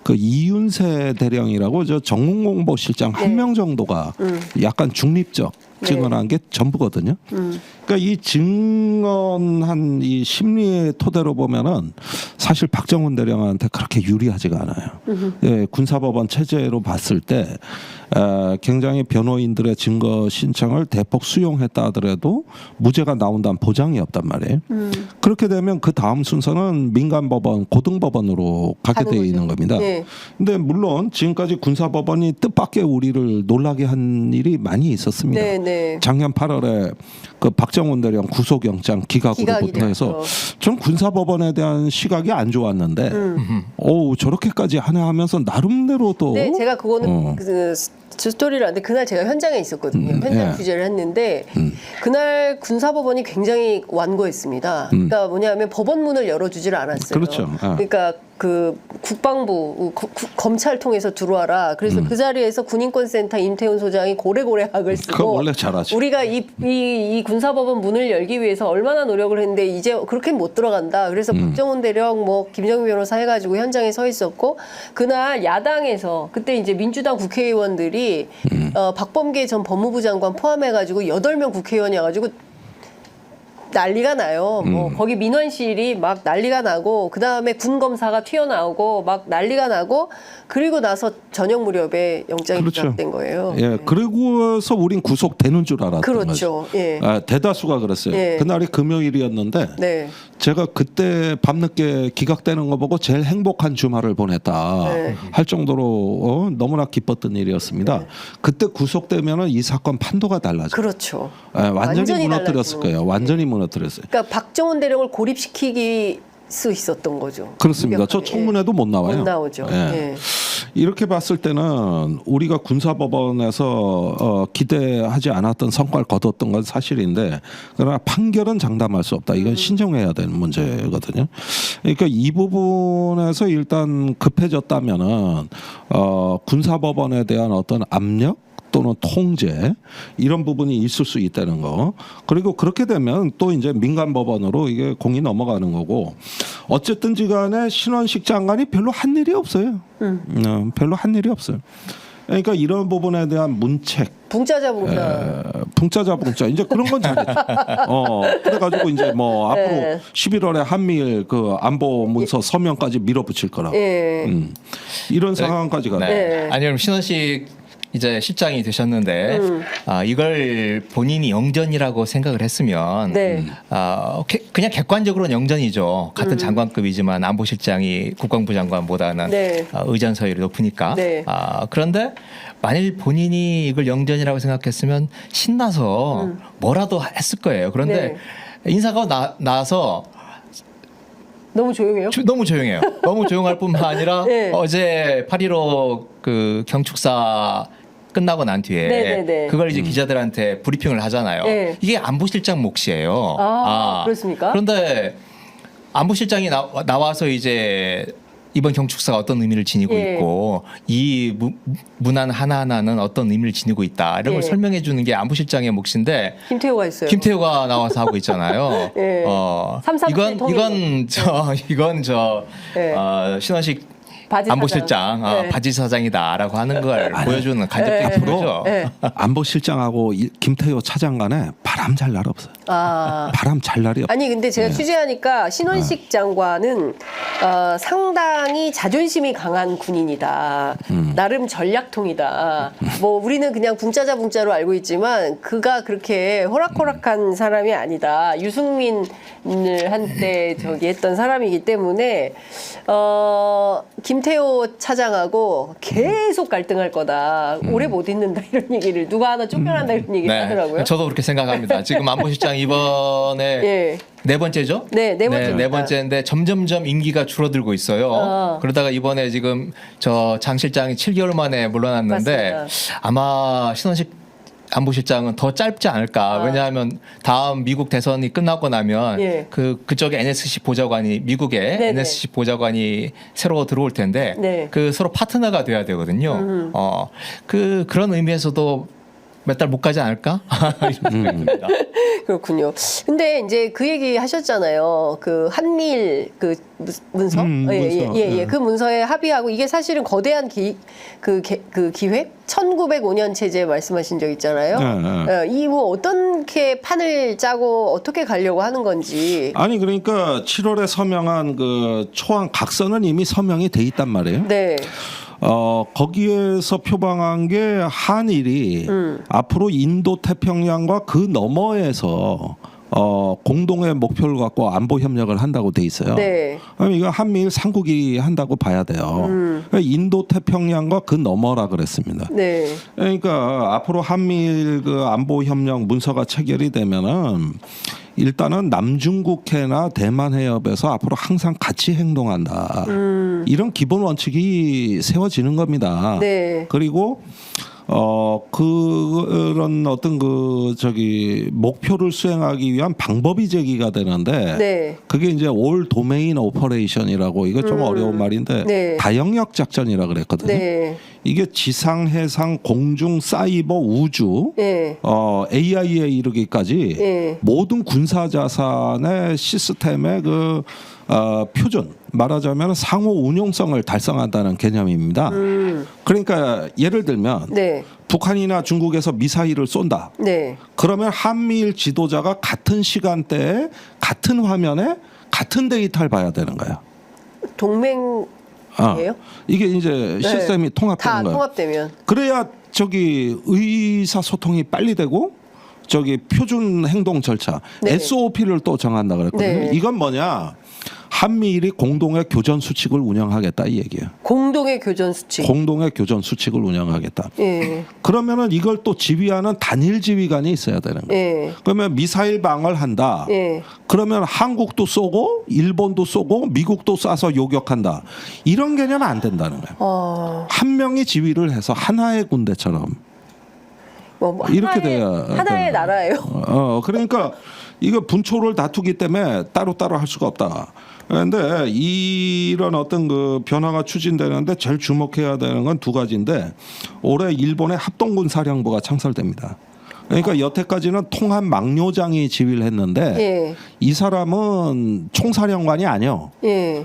그 이윤세 대령이라고 저 정문공보실장 한 명 정도가 약간 중립적 증언한 게 전부거든요. 그러니까 이 증언한 이 심리의 토대로 보면은 사실 박정훈 대령한테 그렇게 유리하지가 않아요. 예, 군사법원 체제로 봤을 때 굉장히 변호인들의 증거 신청을 대폭 수용했다 하더라도 무죄가 나온다는 보장이 없단 말이에요. 그렇게 되면 그 다음 순서는 민간법원, 고등법원으로 가게 되어 있는 겁니다. 근데 물론 지금까지 군사법원이 뜻밖의 우리를 놀라게 한 일이 많이 있었습니다. 작년 8월에 그 박정훈 대령 구속영장 기각으로부터 해서 전 군사법원에 대한 시각이 안 좋았는데 저렇게까지 하냐 하면서 나름대로 또 제가 그거는 그 스토리를 하는데 그날 제가 현장에 있었거든요. 현장 취재를 했는데 그날 군사법원이 굉장히 완고했습니다. 그러니까 뭐냐면 법원문을 열어주질 않았어요. 그렇죠. 그러니까 그 국방부 검찰 통해서 들어와라. 그래서 그 자리에서 군인권센터 임태훈 소장이 고래고래 학을 쓰고 원래 잘하죠. 우리가 이 군사법원 문을 열기 위해서 얼마나 노력을 했는데 이제 그렇게 못 들어간다. 그래서 박정훈 대령 뭐 김정민 변호사 해가지고 현장에 서 있었고 그날 야당에서 그때 이제 민주당 국회의원들이 박범계 전 법무부 장관 포함해가지고 8명 국회의원이 와가지고 난리가 나요. 뭐 거기 민원실이 막 난리가 나고 그 다음에 군 검사가 튀어나오고 막 난리가 나고 그리고 나서 저녁 무렵에 영장이 기각된 거예요. 예, 그리고서 우린 구속되는 줄 알았던 그렇죠. 거죠. 예. 대다수가 그랬어요. 그날이 금요일이었는데 제가 그때 밤늦게 기각되는 거 보고 제일 행복한 주말을 보냈다 할 정도로 너무나 기뻤던 일이었습니다. 그때 구속되면은 이 사건 판도가 달라져요. 그렇죠. 완전히 무너뜨렸을 거예요. 완전히 무너뜨렸어요. 그러니까 박정훈 대령을 고립시키기 수 있었던 거죠. 그렇습니다. 저 청문회도 못 나와요. 못 나오죠. 이렇게 봤을 때는 우리가 군사법원에서 기대하지 않았던 성과를 거뒀던 건 사실인데 그러나 판결은 장담할 수 없다. 이건 신정해야 되는 문제거든요. 그러니까 이 부분에서 일단 급해졌다면은 군사법원에 대한 어떤 압력 또는 통제 이런 부분이 있을 수 있다는 거. 그리고 그렇게 되면 또 이제 민간법원으로 이게 공이 넘어가는 거고 어쨌든지 간에 신원식 장관이 별로 한 일이 없어요. 별로 한 일이 없어요. 그러니까 이런 부분에 대한 문책 붕짜자 이제 그런 건 잘했죠. 그래가지고 이제 뭐 앞으로 11월에 한미일 그 안보 문서 서명까지 밀어붙일 거라고 이런 상황까지 가요. 아니 그럼 신원식 이제 실장이 되셨는데 이걸 본인이 영전이라고 생각을 했으면 그냥 객관적으로는 영전이죠. 같은 장관급이지만 안보실장이 국방부 장관보다는 의전 서열이 높으니까. 그런데 만일 본인이 이걸 영전이라고 생각했으면 신나서 뭐라도 했을 거예요. 그런데 인사가 나서 너무 조용해요? 너무 조용해요. 너무 조용할 뿐만 아니라 어제 8.15 그 경축사 끝나고 난 뒤에 그걸 이제 기자들한테 브리핑을 하잖아요. 이게 안보실장 몫이에요. 그렇습니까? 그런데 안보실장이 나와서 이제 이번 경축사가 어떤 의미를 지니고 예. 있고 이 문안 하나하나는 어떤 의미를 지니고 있다 이런 걸 설명해 주는 게 안보실장의 몫인데 김태호가 있어요. 김태호가 나와서 하고 있잖아요. 예. 이건 신원식 안보실장 바지사장이다라고 하는 걸 보여주는 간접적인 소리죠. 안보실장하고 김태호 차장 간에 바람 잘 날 없어요. 바람 잘 날이 없어요. 아니 근데 제가 취재하니까 신원식 장관은 상당히 자존심이 강한 군인이다. 나름 전략통이다. 뭐 우리는 그냥 분짜자 분짜로 알고 있지만 그가 그렇게 호락호락한 사람이 아니다. 유승민을 한때 했던 사람이기 때문에 김태호 차장하고 계속 갈등할 거다. 오래 못 있는다 이런 얘기를 누가 하나 쫓겨난다 이런 얘기를 하더라고요. 저도 그렇게 생각합니다. 지금 안보실장 이번에 네 번째죠? 네 번째입니다. 네 번째인데 점점점 임기가 줄어들고 있어요. 그러다가 이번에 지금 장 실장이 7개월 만에 물러났는데 맞습니다. 아마 신원식 안보실장은 더 짧지 않을까. 왜냐하면 다음 미국 대선이 끝나고 나면 그쪽에 NSC 보좌관이 미국에 NSC 보좌관이 새로 들어올 텐데 그 서로 파트너가 돼야 되거든요. 그런 의미에서도 몇 달 못 가지 않을까? 이런 생각이 듭니다. 그렇군요. 근데 이제 그 얘기 하셨잖아요. 그 한미일 그 문서? 그 문서에 합의하고 이게 사실은 거대한 기획? 1905년 체제 말씀하신 적 있잖아요. 이 뭐 어떻게 판을 짜고 어떻게 가려고 하는 건지. 아니 그러니까 7월에 서명한 그 초안 각서는 이미 서명이 돼 있단 말이에요. 네. 거기에서 표방한 게 한일이 앞으로 인도 태평양과 그 너머에서 공동의 목표를 갖고 안보 협력을 한다고 돼 있어요. 네. 그럼 이거 한미일 삼국이 한다고 봐야 돼요. 그러니까 인도 태평양과 그 너머라 그랬습니다. 네. 그러니까 앞으로 한미일 그 안보 협력 문서가 체결이 되면은 일단은 남중국해나 대만 해협에서 앞으로 항상 같이 행동한다. 이런 기본 원칙이 세워지는 겁니다. 네. 그리고 그런 어떤 목표를 수행하기 위한 방법이 제기가 되는데 그게 이제 올 도메인 오퍼레이션이라고 이거 좀 어려운 말인데 다영역 작전이라 그랬거든요. 이게 지상, 해상, 공중, 사이버, 우주, AI에 이르기까지 모든 군사 자산의 시스템의 표준, 말하자면 상호 운용성을 달성한다는 개념입니다. 그러니까 예를 들면 북한이나 중국에서 미사일을 쏜다. 그러면 한미일 지도자가 같은 시간대에 같은 화면에 같은 데이터를 봐야 되는 거야. 동맹이에요? 이게 이제 시스템이 통합되는 거예요. 다 통합되면. 그래야 의사소통이 빨리 되고 표준 행동 절차 SOP를 또 정한다 그랬거든요. 이건 뭐냐? 한미일이 공동의 교전 수칙을 운영하겠다 이 얘기예요. 공동의 교전 수칙. 공동의 교전 수칙을 운영하겠다. 그러면은 이걸 또 지휘하는 단일 지휘관이 있어야 되는 거예요. 그러면 미사일 방어를 한다. 그러면 한국도 쏘고 일본도 쏘고 미국도 쏴서 요격한다. 이런 개념은 안 된다는 거예요. 한 명이 지휘를 해서 하나의 군대처럼. 이렇게 돼야 하나의 나라예요. 그러니까 이거 분초를 다투기 때문에 따로따로 할 수가 없다. 그런데 이런 어떤 변화가 추진되는데 제일 주목해야 되는 건 두 가지인데 올해 일본의 합동군 사령부가 창설됩니다. 그러니까 여태까지는 통합 막료장이 지휘를 했는데 이 사람은 총사령관이 아니요.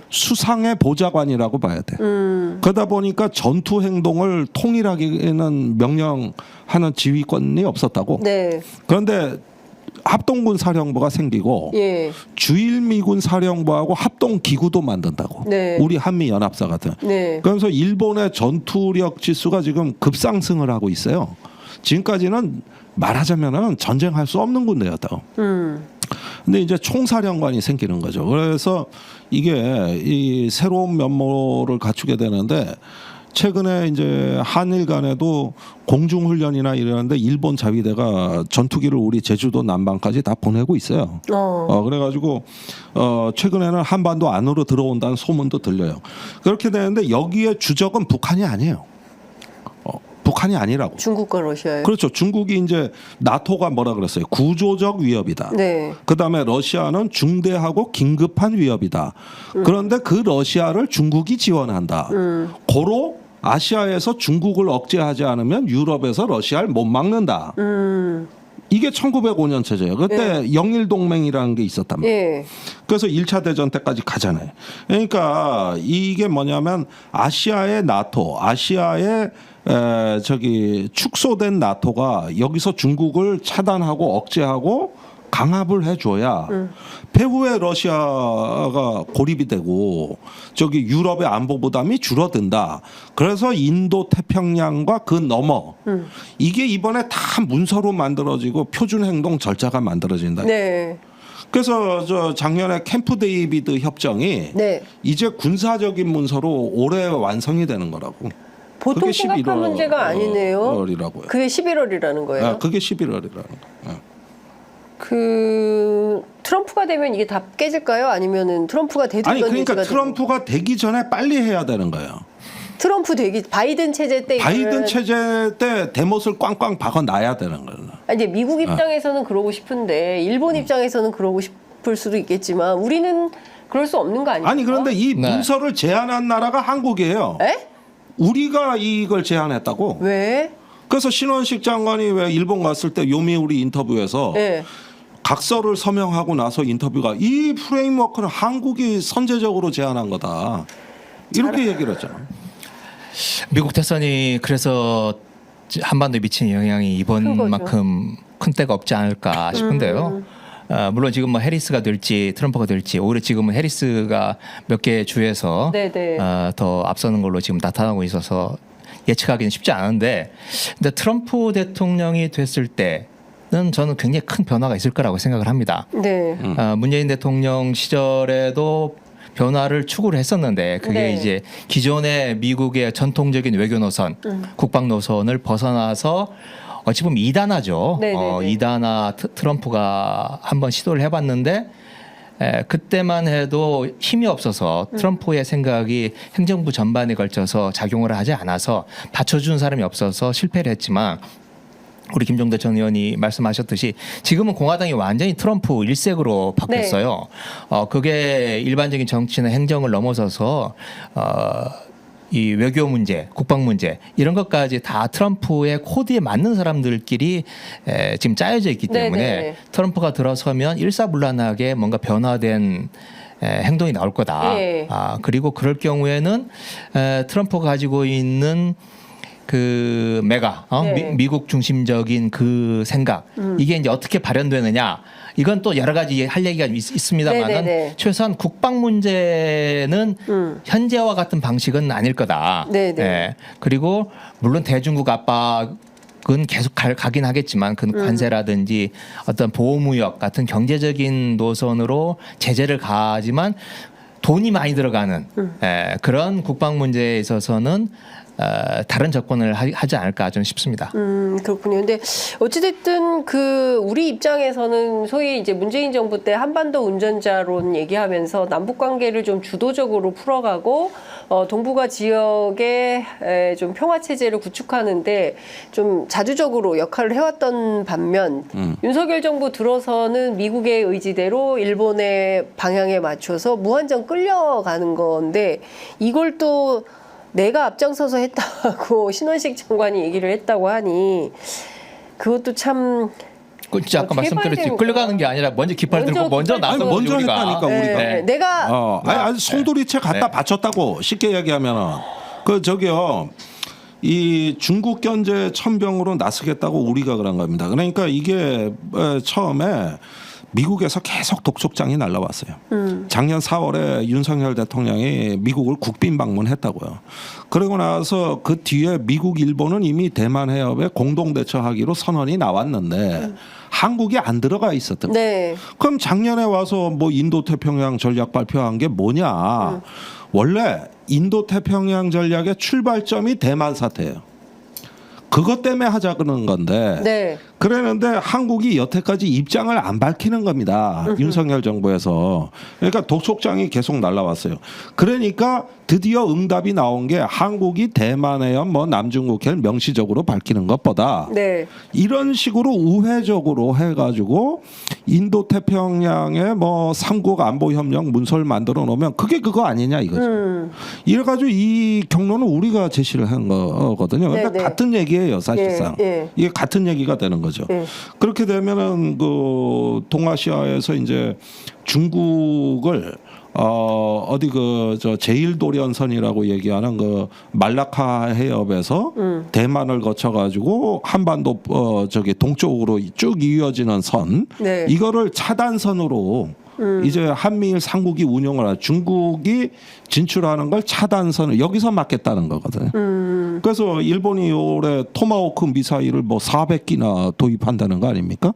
수상의 보좌관이라고 봐야 돼. 그러다 보니까 전투 행동을 통일하기에는 명령하는 지휘권이 없었다고. 그런데 합동군 사령부가 생기고 주일미군 사령부하고 합동기구도 만든다고. 우리 한미연합사 같은. 그래서 일본의 전투력 지수가 지금 급상승을 하고 있어요. 지금까지는 말하자면은 전쟁할 수 없는 군대였다고. 근데 이제 총사령관이 생기는 거죠. 그래서 이게 이 새로운 면모를 갖추게 되는데 최근에 이제 한일 간에도 공중훈련이나 이러는데 일본 자위대가 전투기를 우리 제주도 남방까지 다 보내고 있어요. 그래가지고 최근에는 한반도 안으로 들어온다는 소문도 들려요. 그렇게 되는데 여기에 주적은 북한이 아니에요. 북한이 아니라고. 중국과 러시아요. 그렇죠. 중국이 이제 나토가 뭐라 그랬어요? 구조적 위협이다. 네. 그다음에 러시아는 중대하고 긴급한 위협이다. 그런데 그 러시아를 중국이 지원한다. 고로 아시아에서 중국을 억제하지 않으면 유럽에서 러시아를 못 막는다. 이게 1905년 체제예요. 그때 영일 동맹이라는 게 있었단 말이에요. 그래서 1차 대전 때까지 가잖아요. 그러니까 이게 뭐냐면 아시아의 나토, 아시아의 축소된 나토가 여기서 중국을 차단하고 억제하고 강압을 해줘야 배후에 러시아가 고립이 되고 저기 유럽의 안보 부담이 줄어든다. 그래서 인도 태평양과 그 너머 이게 이번에 다 문서로 만들어지고 표준 행동 절차가 만들어진다. 네. 그래서 저 작년에 캠프 데이비드 협정이 네. 이제 군사적인 문서로 올해 완성이 되는 거라고. 보통 심각한 문제가 아니네요. 이라고요. 그게 11월이라는 거예요. 아, 그게 11월이라는 거예요. 그 트럼프가 되면 이게 다 깨질까요? 아니면은 트럼프가 되든 아니 그러니까 되든. 트럼프가 되기 전에 빨리 해야 되는 거예요. 트럼프 되기 바이든 체제 때 바이든 체제 때 대못을 꽝꽝 박아 놔야 되는 거예요. 이제 미국 입장에서는 그러고 싶은데 일본 입장에서는 그러고 싶을 수도 있겠지만 우리는 그럴 수 없는 거 아닙니까? 아니 그런데 이 문서를 제안한 나라가 한국이에요. 에? 우리가 이걸 제안했다고. 왜? 그래서 신원식 장관이 왜 일본 갔을 때 요미우리 인터뷰에서 각서를 서명하고 나서 인터뷰가 이 프레임워크는 한국이 선제적으로 제안한 거다. 이렇게 얘기를 했잖아. 미국 대선이 그래서 한반도에 미친 영향이 이번만큼 큰 때가 없지 않을까 싶은데요. 물론 지금 뭐 해리스가 될지 트럼프가 될지 오히려 지금은 해리스가 몇 개 주에서 더 앞서는 걸로 지금 나타나고 있어서 예측하기는 쉽지 않은데, 근데 트럼프 대통령이 됐을 때는 저는 굉장히 큰 변화가 있을 거라고 생각을 합니다. 네. 문재인 대통령 시절에도 변화를 추구를 했었는데 그게 이제 기존의 미국의 전통적인 외교 노선, 국방 노선을 벗어나서 어찌 보면 이단화죠. 이단화 트럼프가 한번 시도를 해봤는데 그때만 해도 힘이 없어서 트럼프의 생각이 행정부 전반에 걸쳐서 작용을 하지 않아서 받쳐주는 사람이 없어서 실패를 했지만 우리 김종대 전 의원이 말씀하셨듯이 지금은 공화당이 완전히 트럼프 일색으로 바뀌었어요. 그게 일반적인 정치나 행정을 넘어서서 이 외교 문제, 국방 문제 이런 것까지 다 트럼프의 코드에 맞는 사람들끼리 지금 짜여져 있기 때문에 트럼프가 들어서면 일사불란하게 뭔가 변화된 행동이 나올 거다. 그리고 그럴 경우에는 트럼프가 가지고 있는 그 메가 미국 중심적인 그 생각 이게 이제 어떻게 발현되느냐 이건 또 여러 가지 할 얘기가 있습니다만은 최소한 국방 문제는 현재와 같은 방식은 아닐 거다. 그리고 물론 대중국 압박은 계속 가긴 하겠지만 그 관세라든지 어떤 보호무역 같은 경제적인 노선으로 제재를 가하지만 돈이 많이 들어가는 그런 국방 문제에 있어서는 다른 접근을 하지 않을까 좀 싶습니다. 그렇군요. 근데 어찌됐든 그 우리 입장에서는 소위 이제 문재인 정부 때 한반도 운전자론 얘기하면서 남북 관계를 좀 주도적으로 풀어가고 동북아 지역에 좀 평화 체제를 구축하는데 좀 자주적으로 역할을 해왔던 반면 윤석열 정부 들어서는 미국의 의지대로 일본의 방향에 맞춰서 무한정 끌려가는 건데 이걸 또 내가 앞장서서 했다고 신원식 장관이 얘기를 했다고 하니 그것도 참 진짜 아까 말씀드렸지 끌려가는 게 아니라 먼저 깃발 들고 먼저 나서 먼저 우리가. 했다니까 우리가. 내가 아니 송두리째 갖다 바쳤다고 쉽게 얘기하면은 그 저기요 이 중국 견제 천병으로 나서겠다고 우리가 그런 겁니다. 그러니까 이게 처음에 미국에서 계속 독촉장이 날라왔어요. 작년 4월에 윤석열 대통령이 미국을 국빈 방문했다고요. 그러고 나서 그 뒤에 미국, 일본은 이미 대만 해협에 공동 대처하기로 선언이 나왔는데 한국이 안 들어가 있었던 거예요. 그럼 작년에 와서 뭐 인도 태평양 전략 발표한 게 뭐냐? 원래 인도 태평양 전략의 출발점이 대만 사태예요. 그것 때문에 하자 그러는 건데 그랬는데 한국이 여태까지 입장을 안 밝히는 겁니다. 윤석열 정부에서. 그러니까 독촉장이 계속 날라왔어요. 그러니까 드디어 응답이 나온 게 한국이 대만해협 뭐 남중국해를 명시적으로 밝히는 것보다 네. 이런 이런 식으로 우회적으로 해가지고 인도 태평양에 뭐 3국 안보 협력 문서를 만들어 놓으면 그게 그거 아니냐 이거죠. 이래가지고 이 경로는 우리가 제시를 한 거거든요. 그러니까 네네. 같은 얘기예요, 사실상. 이게 같은 얘기가 되는 거죠. 그렇게 되면은 그 동아시아에서 이제 중국을 어디 그 저 제일도련선이라고 얘기하는 그 말라카 해협에서 대만을 거쳐 가지고 한반도 저기 동쪽으로 쭉 이어지는 선 네. 이거를 차단선으로 이제 한미일 삼국이 운영을 하고 중국이 진출하는 걸 차단선을 여기서 막겠다는 거거든요. 그래서 일본이 올해 토마호크 미사일을 뭐 400기나 도입한다는 거 아닙니까?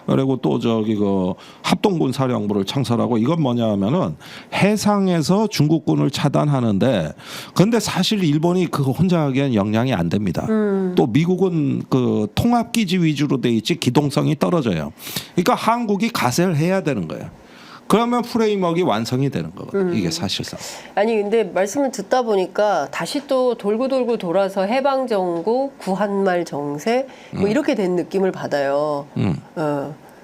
그리고 또 저기 그 합동군 사령부를 창설하고 이건 뭐냐면은 해상에서 중국군을 차단하는데 근데 사실 일본이 그거 혼자 하기엔 역량이 안 됩니다. 또 미국은 그 통합기지 위주로 돼 있지 기동성이 떨어져요. 그러니까 한국이 가세를 해야 되는 거예요. 그러면 프레임워크가 완성이 되는 거거든요. 이게 사실상. 아니 근데 말씀을 듣다 보니까 다시 또 돌고 돌아서 해방정국, 구한말 정세 뭐 이렇게 된 느낌을 받아요.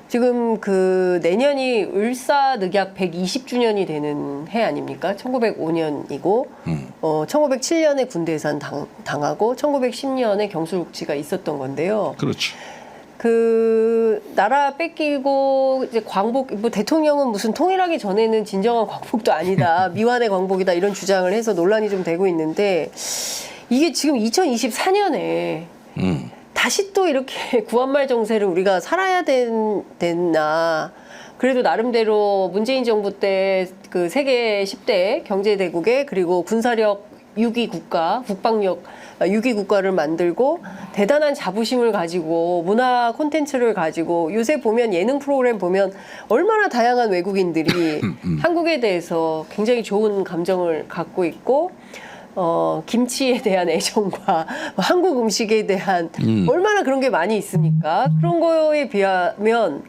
지금 그 내년이 을사늑약 120주년이 되는 해 아닙니까? 1905년이고 1907년에 군대 해산 당하고 1910년에 경술국지가 있었던 건데요. 그렇죠. 그 나라 뺏기고 이제 광복 뭐 대통령은 무슨 통일하기 전에는 진정한 광복도 아니다 미완의 광복이다 이런 주장을 해서 논란이 좀 되고 있는데 이게 지금 2024년에 다시 또 이렇게 구한말 정세를 우리가 살아야 됐나. 그래도 나름대로 문재인 정부 때 그 세계 10대 경제대국에 그리고 군사력 6위 국가, 국방력 6위 국가를 만들고 대단한 자부심을 가지고 문화 콘텐츠를 가지고 요새 보면 예능 프로그램 보면 얼마나 다양한 외국인들이 한국에 대해서 굉장히 좋은 감정을 갖고 있고 김치에 대한 애정과 한국 음식에 대한 얼마나 그런 게 많이 있습니까? 그런 거에 비하면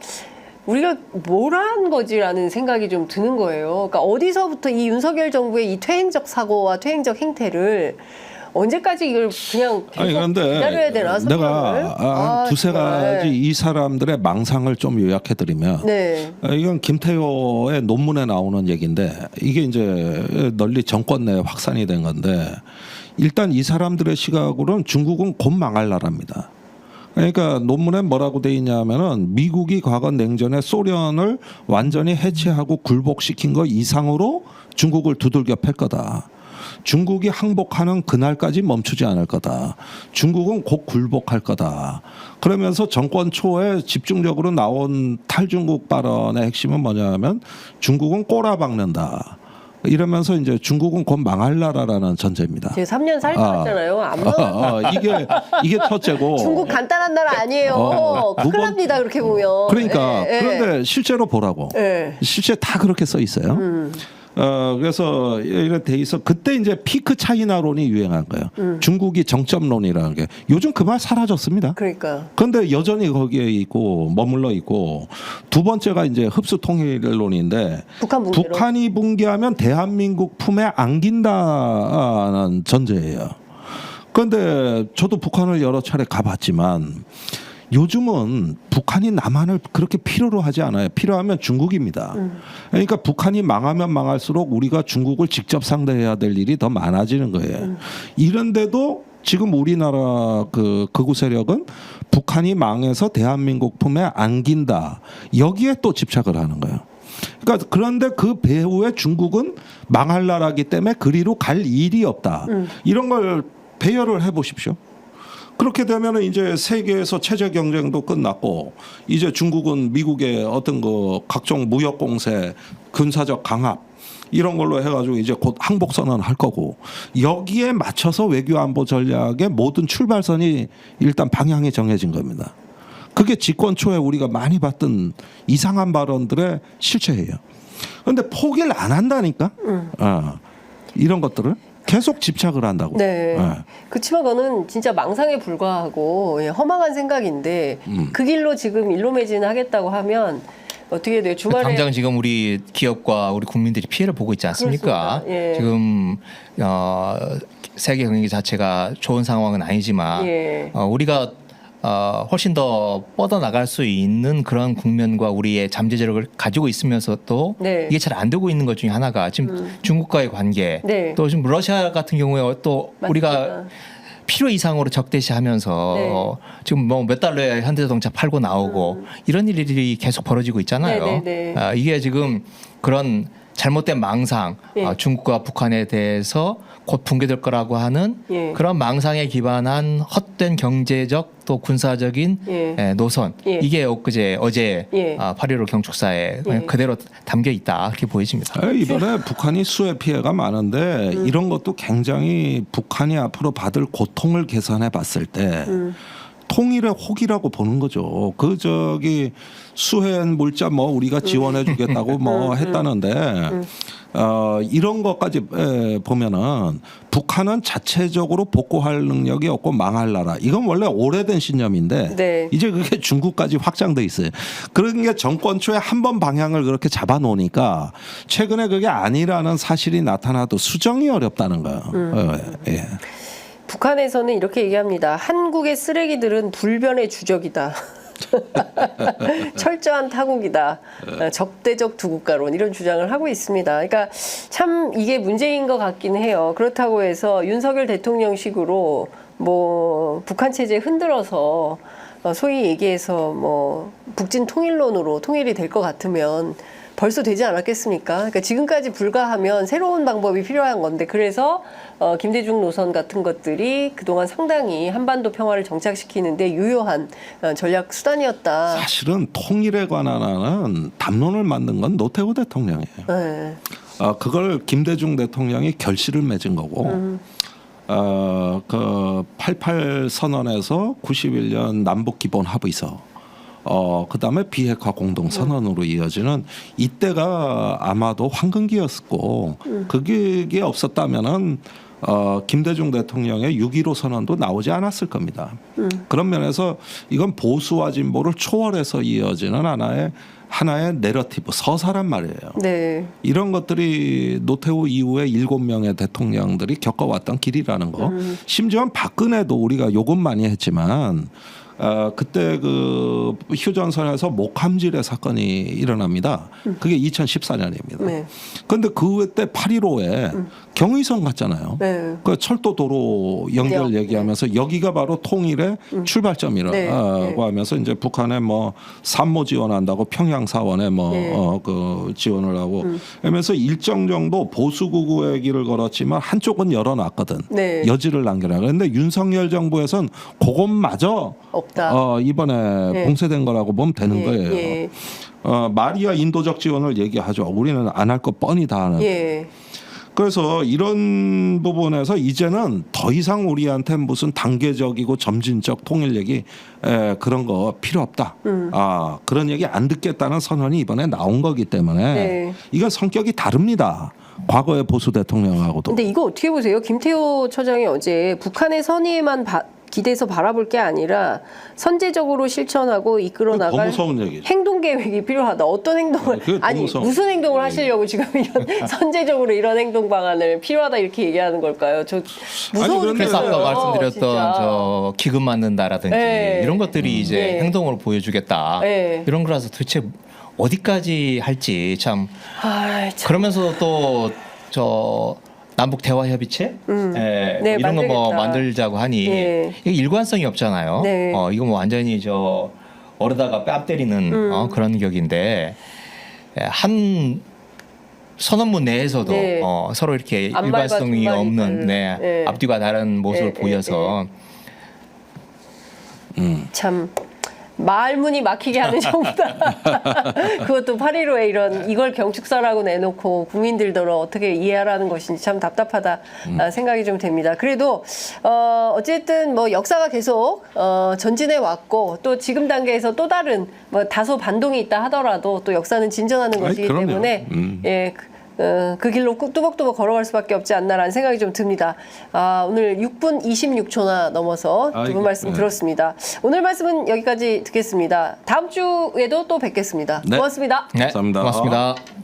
우리가 뭘 한 거지라는 생각이 좀 드는 거예요. 그러니까 어디서부터 이 윤석열 정부의 이 퇴행적 사고와 퇴행적 행태를 언제까지 이걸 그냥 계속 기다려야 되나? 내가 두세 가지 이 사람들의 망상을 좀 요약해드리면 이건 김태효의 논문에 나오는 얘기인데 이게 이제 널리 정권 내에 확산이 된 건데 일단 이 사람들의 시각으로는 중국은 곧 망할 나라입니다. 그러니까 논문에 뭐라고 돼 있냐면은 미국이 과거 냉전에 소련을 완전히 해체하고 굴복시킨 거 이상으로 중국을 두들겨 팰 거다. 중국이 항복하는 그날까지 멈추지 않을 거다. 중국은 곧 굴복할 거다. 그러면서 정권 초에 집중적으로 나온 탈중국 발언의 핵심은 뭐냐면 중국은 꼬라박는다. 이러면서 이제 중국은 곧 망할 나라라는 전제입니다. 제가 3년 살아봤잖아요. 안 망한다. 이게 첫째고. 중국 간단한 나라 아니에요. 큰일 납니다. 그렇게 보면. 그러니까 그런데 실제로 보라고. 실제 다 그렇게 써 있어요. 그래서 이렇게 돼 있어. 그때 이제 피크 차이나론이 유행한 거예요. 중국이 정점론이라는 게 요즘 그 말 사라졌습니다. 그러니까. 그런데 여전히 거기에 있고 머물러 있고 두 번째가 이제 흡수 통일론인데 북한이 붕괴하면 대한민국 품에 안긴다는 전제예요. 그런데 저도 북한을 여러 차례 가봤지만. 요즘은 북한이 남한을 그렇게 필요로 하지 않아요. 필요하면 중국입니다. 그러니까 북한이 망하면 망할수록 우리가 중국을 직접 상대해야 될 일이 더 많아지는 거예요. 이런데도 지금 우리나라 그 극우 세력은 북한이 망해서 대한민국 품에 안긴다. 여기에 또 집착을 하는 거예요. 그러니까 그런데 그 배후에 중국은 망할 나라기 때문에 그리로 갈 일이 없다. 이런 걸 배열을 해보십시오. 그렇게 되면 이제 세계에서 체제 경쟁도 끝났고 이제 중국은 미국의 어떤 그 각종 무역 공세, 군사적 강압 이런 걸로 해가지고 이제 곧 항복 선언할 거고 여기에 맞춰서 외교 안보 전략의 모든 출발선이 일단 방향이 정해진 겁니다. 그게 집권 초에 우리가 많이 봤던 이상한 발언들의 실체예요. 그런데 포기를 안 한다니까. 이런 것들을. 계속 집착을 한다고. 네. 그렇지만 그거는 진짜 망상에 불과하고 허망한 생각인데 그 길로 지금 일로매진하겠다고 하면 어떻게 돼요? 주말에 당장 지금 우리 기업과 우리 국민들이 피해를 보고 있지 않습니까? 예. 지금 세계 경기 자체가 좋은 상황은 아니지만 예. 우리가 훨씬 더 뻗어나갈 수 있는 그런 국면과 우리의 잠재력을 가지고 있으면서도 네. 이게 잘 안 되고 있는 것 중에 하나가 지금 중국과의 관계 네. 또 지금 러시아 같은 경우에 또 맞습니다. 우리가 필요 이상으로 적대시하면서 네. 지금 뭐 몇 달러에 현대자동차 팔고 나오고 이런 일들이 계속 벌어지고 있잖아요. 네, 네, 네. 이게 지금 그런 잘못된 망상, 예. 중국과 북한에 대해서 곧 붕괴될 거라고 하는 예. 그런 망상에 기반한 헛된 경제적 또 군사적인 예. 노선 예. 이게 어제 예. 8.15 경축사에 예. 그대로 담겨 있다 그렇게 보여집니다. 이번에 북한이 수해 피해가 많은데 이런 것도 굉장히 북한이 앞으로 받을 고통을 계산해 봤을 때 통일의 혹이라고 보는 거죠. 그 저기 수해엔 물자 뭐 우리가 지원해 주겠다고 뭐 했다는데 이런 것까지 보면은 북한은 자체적으로 복구할 능력이 없고 망할 나라. 이건 원래 오래된 신념인데 네. 이제 그게 중국까지 확장돼 있어요. 그런 게 정권 초에 한 번 방향을 그렇게 잡아놓으니까 최근에 그게 아니라는 사실이 나타나도 수정이 어렵다는 거예요. 예. 북한에서는 이렇게 얘기합니다. 한국의 쓰레기들은 불변의 주적이다. 철저한 타국이다. 적대적 두국가론 이런 주장을 하고 있습니다. 그러니까 참 이게 문제인 것 같긴 해요. 그렇다고 해서 윤석열 대통령식으로 뭐 북한 체제 흔들어서 소위 얘기해서 뭐 북진 통일론으로 통일이 될 것 같으면 벌써 되지 않았겠습니까? 그러니까 지금까지 불가하면 새로운 방법이 필요한 건데 그래서 김대중 노선 같은 것들이 그동안 상당히 한반도 평화를 정착시키는데 유효한 전략 수단이었다. 사실은 통일에 관한 담론을 만든 건 노태우 대통령이에요. 네. 그걸 김대중 대통령이 결실을 맺은 거고 그 88 선언에서 91년 남북 기본 합의서 그다음에 비핵화 공동 선언으로 이어지는 이때가 아마도 황금기였고 그게 없었다면은 김대중 대통령의 6.15 선언도 나오지 않았을 겁니다. 그런 면에서 이건 보수와 진보를 초월해서 이어지는 하나의 내러티브 서사란 말이에요. 네. 이런 것들이 노태우 이후에 7명의 대통령들이 겪어왔던 길이라는 거. 심지어 박근혜도 우리가 욕은 많이 했지만 그때 그 휴전선에서 목함질의 사건이 일어납니다. 그게 2014년입니다. 네. 그런데 그때 8.15에 경의선 갔잖아요. 네. 그 철도 도로 연결 얘기하면서 여기가 바로 통일의 출발점이라고 네. 하면서 이제 북한에 뭐 산모 지원한다고 평양 사원에 뭐 그 지원을 하고 하면서 일정 정도 보수구구의 길을 걸었지만 한쪽은 열어놨거든. 네. 여지를 남겨라. 그런데 윤석열 정부에서는 그것마저 없다. 이번에 봉쇄된 거라고 보면 되는 거예요. 예. 말이야 인도적 지원을 얘기하죠. 우리는 안 할 거 뻔히 다 하는. 예. 그래서 이런 부분에서 이제는 더 이상 우리한테 무슨 단계적이고 점진적 통일 얘기 그런 거 필요 없다. 그런 얘기 안 듣겠다는 선언이 이번에 나온 거기 때문에 네. 이건 성격이 다릅니다. 과거의 보수 대통령하고도. 근데 이거 어떻게 보세요? 김태호 처장이 어제 북한의 선의에만 기대서 바라볼 게 아니라 선제적으로 실천하고 이끌어 더 나갈 무서운 얘기죠. 행동 계획이 필요하다. 어떤 행동을 그게 더 아니 무서워. 무슨 행동을 하시려고 지금 이런 선제적으로 이런 행동 방안을 필요하다 이렇게 얘기하는 걸까요? 저 무서운 그런데 그래서 아까 거예요, 말씀드렸던 진짜. 저 기금 맞는다라든지 네. 이런 것들이 이제 네. 행동으로 보여주겠다 네. 이런 거라서 도대체 어디까지 할지 참 아, 참. 그러면서 또 저 남북 대화 협의체 네, 이런 거 뭐 만들겠다. 만들자고 하니 네. 이게 일관성이 없잖아요. 네. 이거 뭐 완전히 저 어르다가 뺨 때리는 그런 격인데 한 선언문 내에서도 네. 서로 이렇게 앞말과 일관성이 뒷말이 없는 네. 앞뒤가 다른 모습을 네, 보여서 참 말문이 막히게 하는 정부다. 그것도 8.15에 이걸 경축사라고 내놓고 국민들더러 어떻게 이해하라는 것인지 참 답답하다 생각이 좀 됩니다. 그래도 어쨌든 뭐 역사가 계속 전진해 왔고 또 지금 단계에서 또 다른 뭐 다소 반동이 있다 하더라도 또 역사는 진전하는 것이기 그럼요. 때문에 예. 그 길로 뚜벅뚜벅 걸어갈 수밖에 없지 않나라는 생각이 좀 듭니다. 오늘 6분 26초나 넘어서 두 분 말씀 들었습니다. 오늘 말씀은 여기까지 듣겠습니다. 다음 주에도 또 뵙겠습니다. 네. 고맙습니다. 네, 감사합니다. 고맙습니다.